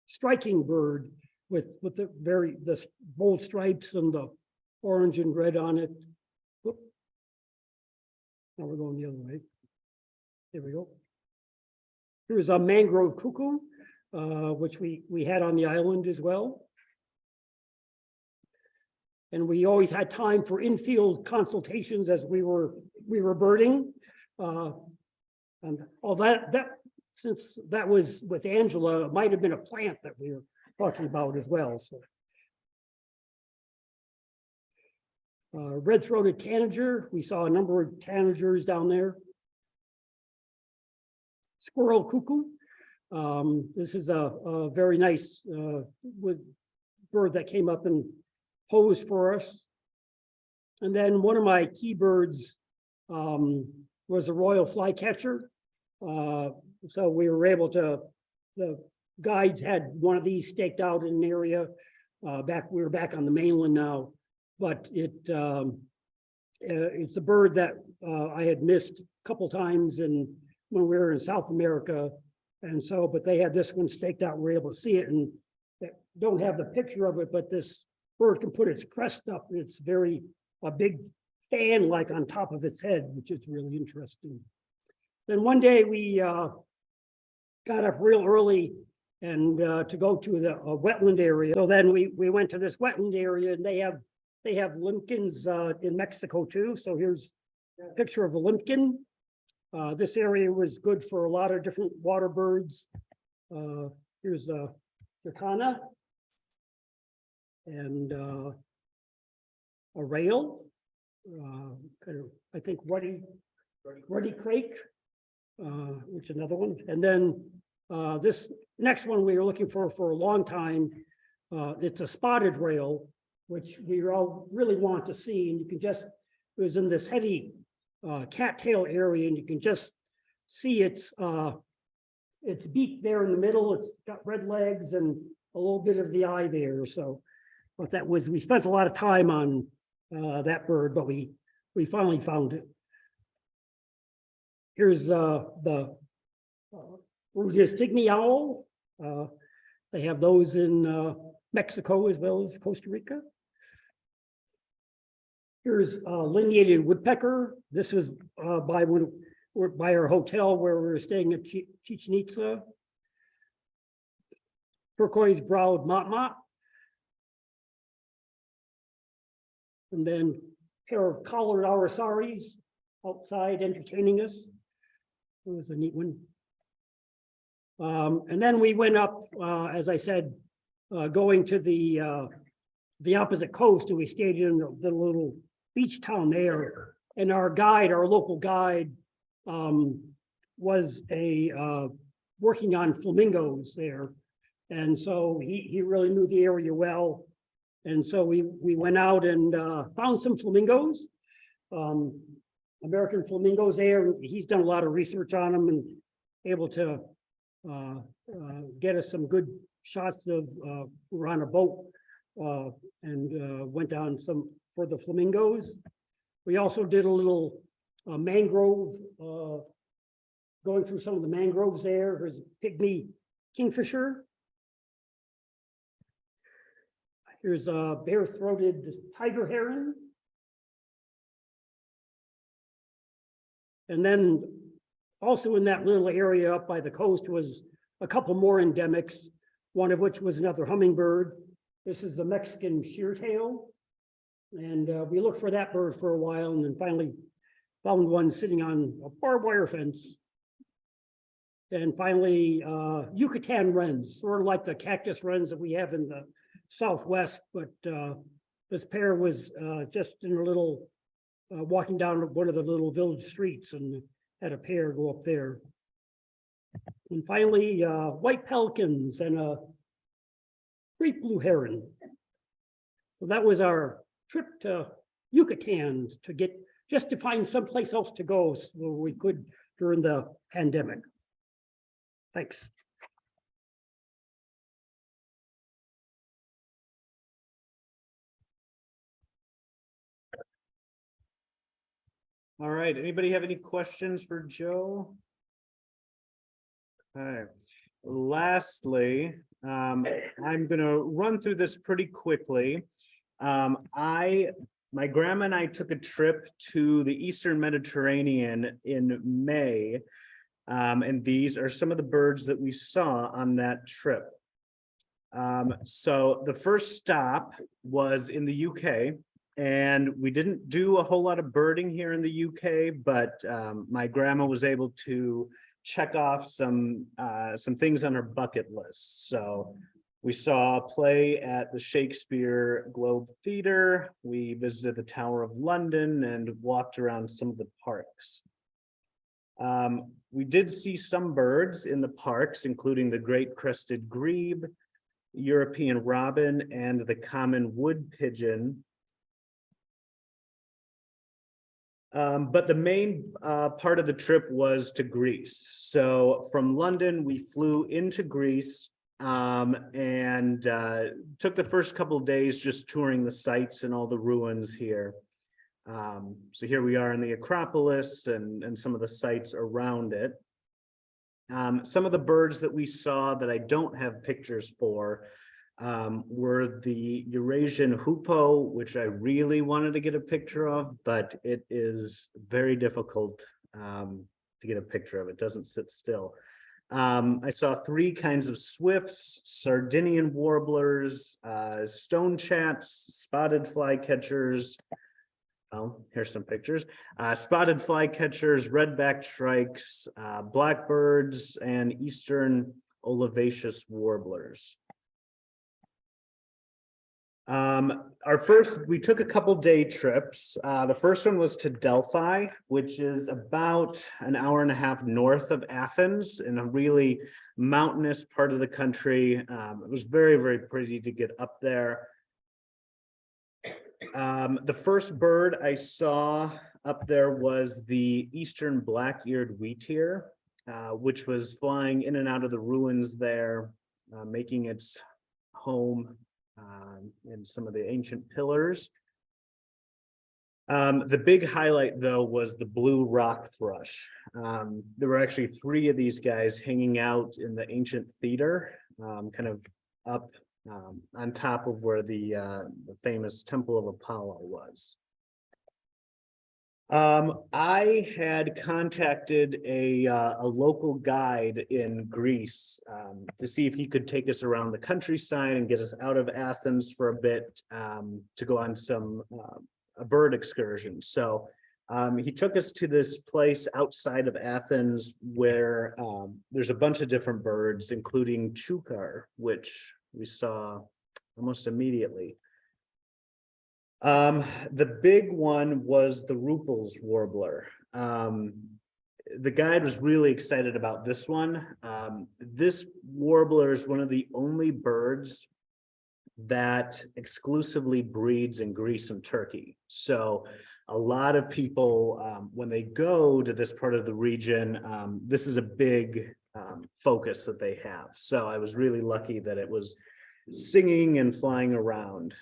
striking bird with the bold stripes and the orange and red on it. Whoop. Now we're going the other way. There we go. Here's a mangrove cuckoo. which we had on the island as well. And we always had time for in-field consultations as we were birding. And all that, since that was with Angela, it might have been a plant that we were talking about as well, so. Red-throated tanager, we saw a number of tanagers down there. Squirrel cuckoo. This is a very nice bird that came up and posed for us. And then one of my key birds was a royal flycatcher. So we were able to, the guides had one of these staked out in an area. We were back on the mainland now, but it's a bird that I had missed a couple times when we were in South America. And so, but they had this one staked out, we were able to see it, and don't have the picture of it, but this bird can put its crest up. It's a big fan like on top of its head, which is really interesting. Then one day we got up real early and to go to the wetland area. So then we went to this wetland area, and they have limpkins in Mexico too. So here's a picture of a limpkin. This area was good for a lot of different water birds. Here's a Yucatan and a rail. Kind of, I think ruddy crake, which is another one. And then this next one we were looking for a long time. It's a spotted rail, which we all really want to see. And you can just, it was in this heavy cattail area, and you can just see its beak there in the middle. It's got red legs and a little bit of the eye there. So, but that was, we spent a lot of time on that bird, but we finally found it. Here's the Rugistigny owl. They have those in Mexico as well as Costa Rica. Here's a lineated woodpecker. This was by our hotel where we were staying at Chichen Itza. Turquoise browed motmot. And then a pair of collared arasaris outside entertaining us. It was a neat one. And then we went up, as I said, going to the opposite coast, and we stayed in the little beach town there. And our local guide, was working on flamingos there. And so he really knew the area well. And so we went out and found some flamingos, American flamingos there. He's done a lot of research on them and able to get us some good shots of, we were on a boat and went down some for the flamingos. We also did a little mangrove, going through some of the mangroves there. There's a pygmy kingfisher. Here's a bare-throated tiger heron. And then also in that little area up by the coast was a couple more endemics, one of which was another hummingbird. This is the Mexican sheartail. And we looked for that bird for a while and then finally found one sitting on a barbed wire fence. And finally, Yucatan wrens, sort of like the cactus wrens that we have in the Southwest, but this pair was just in a little, walking down one of the little village streets and had a pair go up there. And finally, white pelicans and a great blue heron. So that was our trip to Yucatan to find someplace else to go where we could during the pandemic. Thanks. All right, anybody have any questions for Joe? Okay, lastly, I'm gonna run through this pretty quickly. My grandma and I took a trip to the Eastern Mediterranean in May. And these are some of the birds that we saw on that trip. So the first stop was in the UK. And we didn't do a whole lot of birding here in the UK, but my grandma was able to check off some things on her bucket list. So we saw a play at the Shakespeare Globe Theatre. We visited the Tower of London and walked around some of the parks. We did see some birds in the parks, including the great crested grebe, European robin, and the common wood pigeon. But the main part of the trip was to Greece. So from London, we flew into Greece and took the first couple of days just touring the sites and all the ruins here. So here we are in the Acropolis and some of the sites around it. Some of the birds that we saw that I don't have pictures for were the Eurasian hoopoe, which I really wanted to get a picture of, but it is very difficult to get a picture of. It doesn't sit still. I saw 3 kinds of swifts, Sardinian warblers, stone chats, spotted flycatchers. Oh, here's some pictures. Spotted flycatchers, redback shrikes, blackbirds, and eastern olivaceous warblers. We took a couple day trips. The first one was to Delphi, which is about an hour and a half north of Athens in a really mountainous part of the country. It was very, very pretty to get up there. The first bird I saw up there was the eastern black-eared wheatear, which was flying in and out of the ruins there, making its home in some of the ancient pillars. The big highlight, though, was the blue rock thrush. There were actually 3 of these guys hanging out in the ancient theater, kind of up on top of where the famous Temple of Apollo was. I had contacted a local guide in Greece to see if he could take us around the countryside and get us out of Athens for a bit to go on some a bird excursion. So he took us to this place outside of Athens where there's a bunch of different birds, including chukar, which we saw almost immediately. The big one was the Rupel's warbler. The guide was really excited about this one. This warbler is one of the only birds that exclusively breeds in Greece and Turkey. So a lot of people, when they go to this part of the region, this is a big focus that they have. So I was really lucky that it was singing and flying around.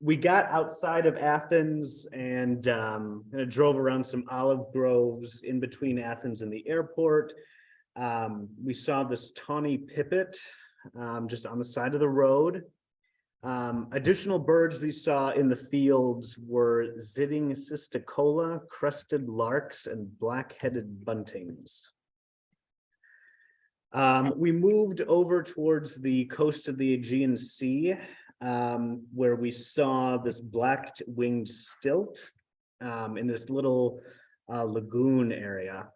We got outside of Athens and drove around some olive groves in between Athens and the airport. We saw this tawny pipit just on the side of the road. Additional birds we saw in the fields were Zitting cisticola, crested larks, and black-headed buntings. We moved over towards the coast of the Aegean Sea, where we saw this black-winged stilt in this little lagoon area.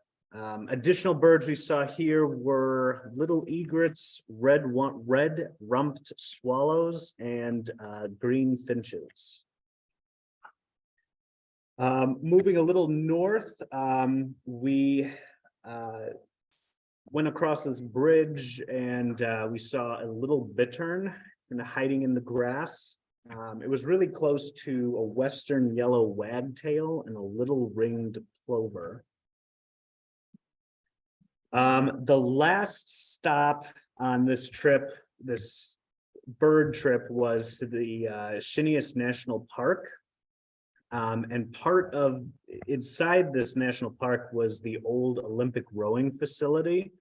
Additional birds we saw here were little egrets, red-rumped swallows, and green finches. Moving a little north, we went across this bridge and we saw a little bittern hiding in the grass. It was really close to a western yellow wagtail and a little ringed plover. The last stop on this trip, this bird trip, was to the Chitwan National Park. And part of inside this national park was the old Olympic rowing facility,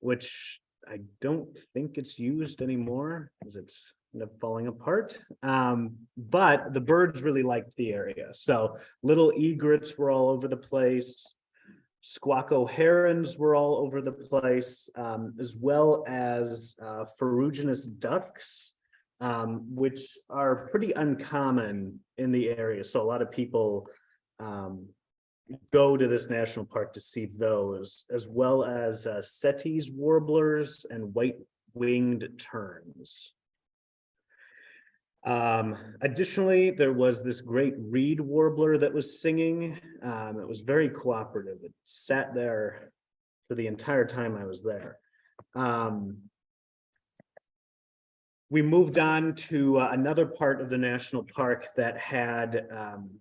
which I don't think it's used anymore because it's kind of falling apart. But the birds really liked the area. So little egrets were all over the place. Squawko herons were all over the place, as well as ferruginous ducks, which are pretty uncommon in the area. So a lot of people go to this national park to see those, as well as Sette's warblers and white-winged terns. Additionally, there was this great reed warbler that was singing. It was very cooperative. It sat there for the entire time I was there. We moved on to another part of the national park that had, it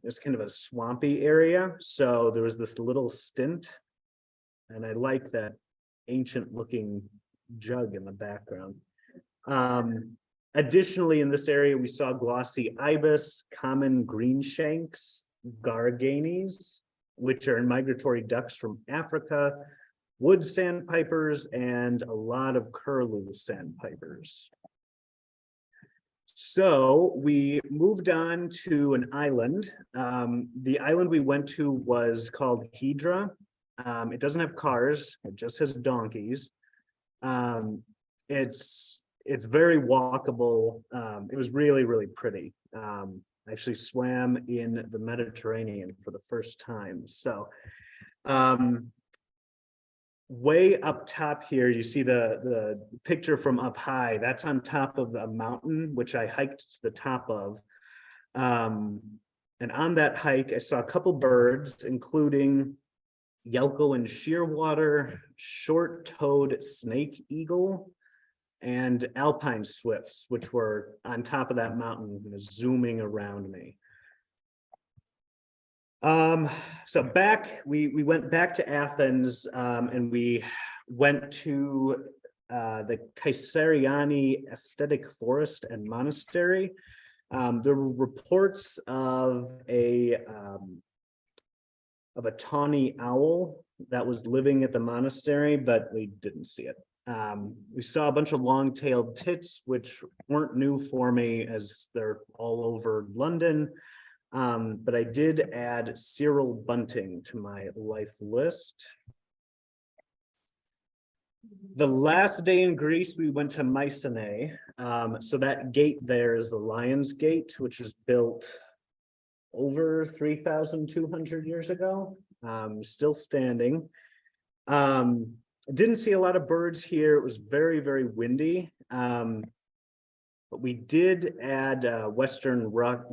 was kind of a swampy area. So there was this little stint, and I like that ancient looking jug in the background. Additionally, in this area, we saw glossy ibis, common greenshanks, garganes, which are migratory ducks from Africa, wood sandpipers, and a lot of curlew sandpipers. So we moved on to an island. The island we went to was called Hydra. It doesn't have cars, it just has donkeys. It's very walkable. It was really, really pretty. I actually swam in the Mediterranean for the first time. So way up top here, you see the picture from up high. That's on top of a mountain, which I hiked to the top of. And on that hike, I saw a couple birds, including Yelko and shearwater, short-toed snake eagle, and alpine swifts, which were on top of that mountain, zooming around me. So we went back to Athens, and we went to the Kaiseriani Aesthetic Forest and Monastery. There were reports of a tawny owl that was living at the monastery, but we didn't see it. We saw a bunch of long-tailed tits, which weren't new for me as they're all over London. But I did add Cyril bunting to my life list. The last day in Greece, we went to Mycenae. So that gate there is the Lion's Gate, which was built over 3,200 years ago, still standing. Didn't see a lot of birds here. It was very, very windy. But we did add Western rock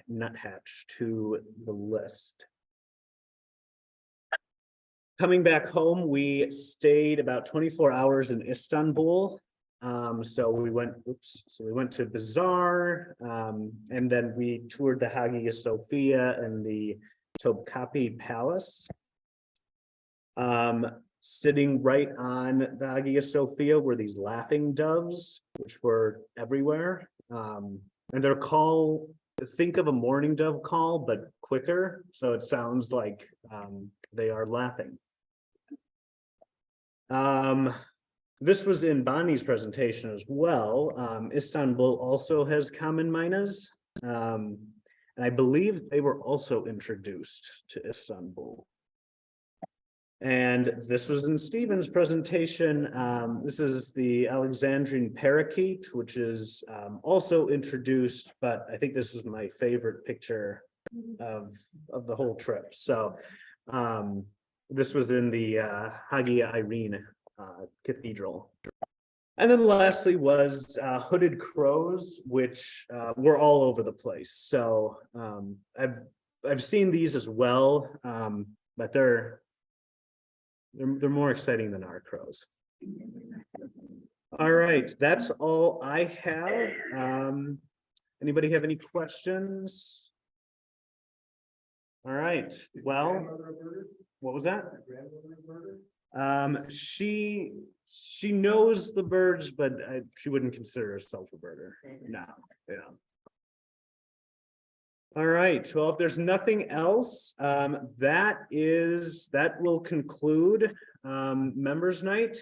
nuthatch to the list. Coming back home, we stayed about 24 hours in Istanbul. So we went to Bazaar, and then we toured the Hagia Sophia and the Topkapi Palace. Sitting right on the Hagia Sophia were these laughing doves, which were everywhere. And their call, think of a mourning dove call, but quicker. So it sounds like they are laughing. This was in Bonnie's presentation as well. Istanbul also has common mynas. And I believe they were also introduced to Istanbul. And this was in Stephen's presentation. This is the Alexandrine parakeet, which is also introduced, but I think this was my favorite picture of the whole trip. So this was in the Hagia Irene Cathedral. And then lastly was hooded crows, which were all over the place. So I've seen these as well, but they're more exciting than our crows. All right, that's all I have. Anybody have any questions? All right, well, what was that? She knows the birds, but she wouldn't consider herself a birder. No, yeah. All right, well, if there's nothing else, that will conclude members night.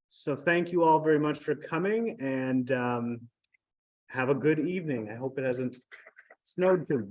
So thank you all very much for coming, and have a good evening. I hope it hasn't snowed too.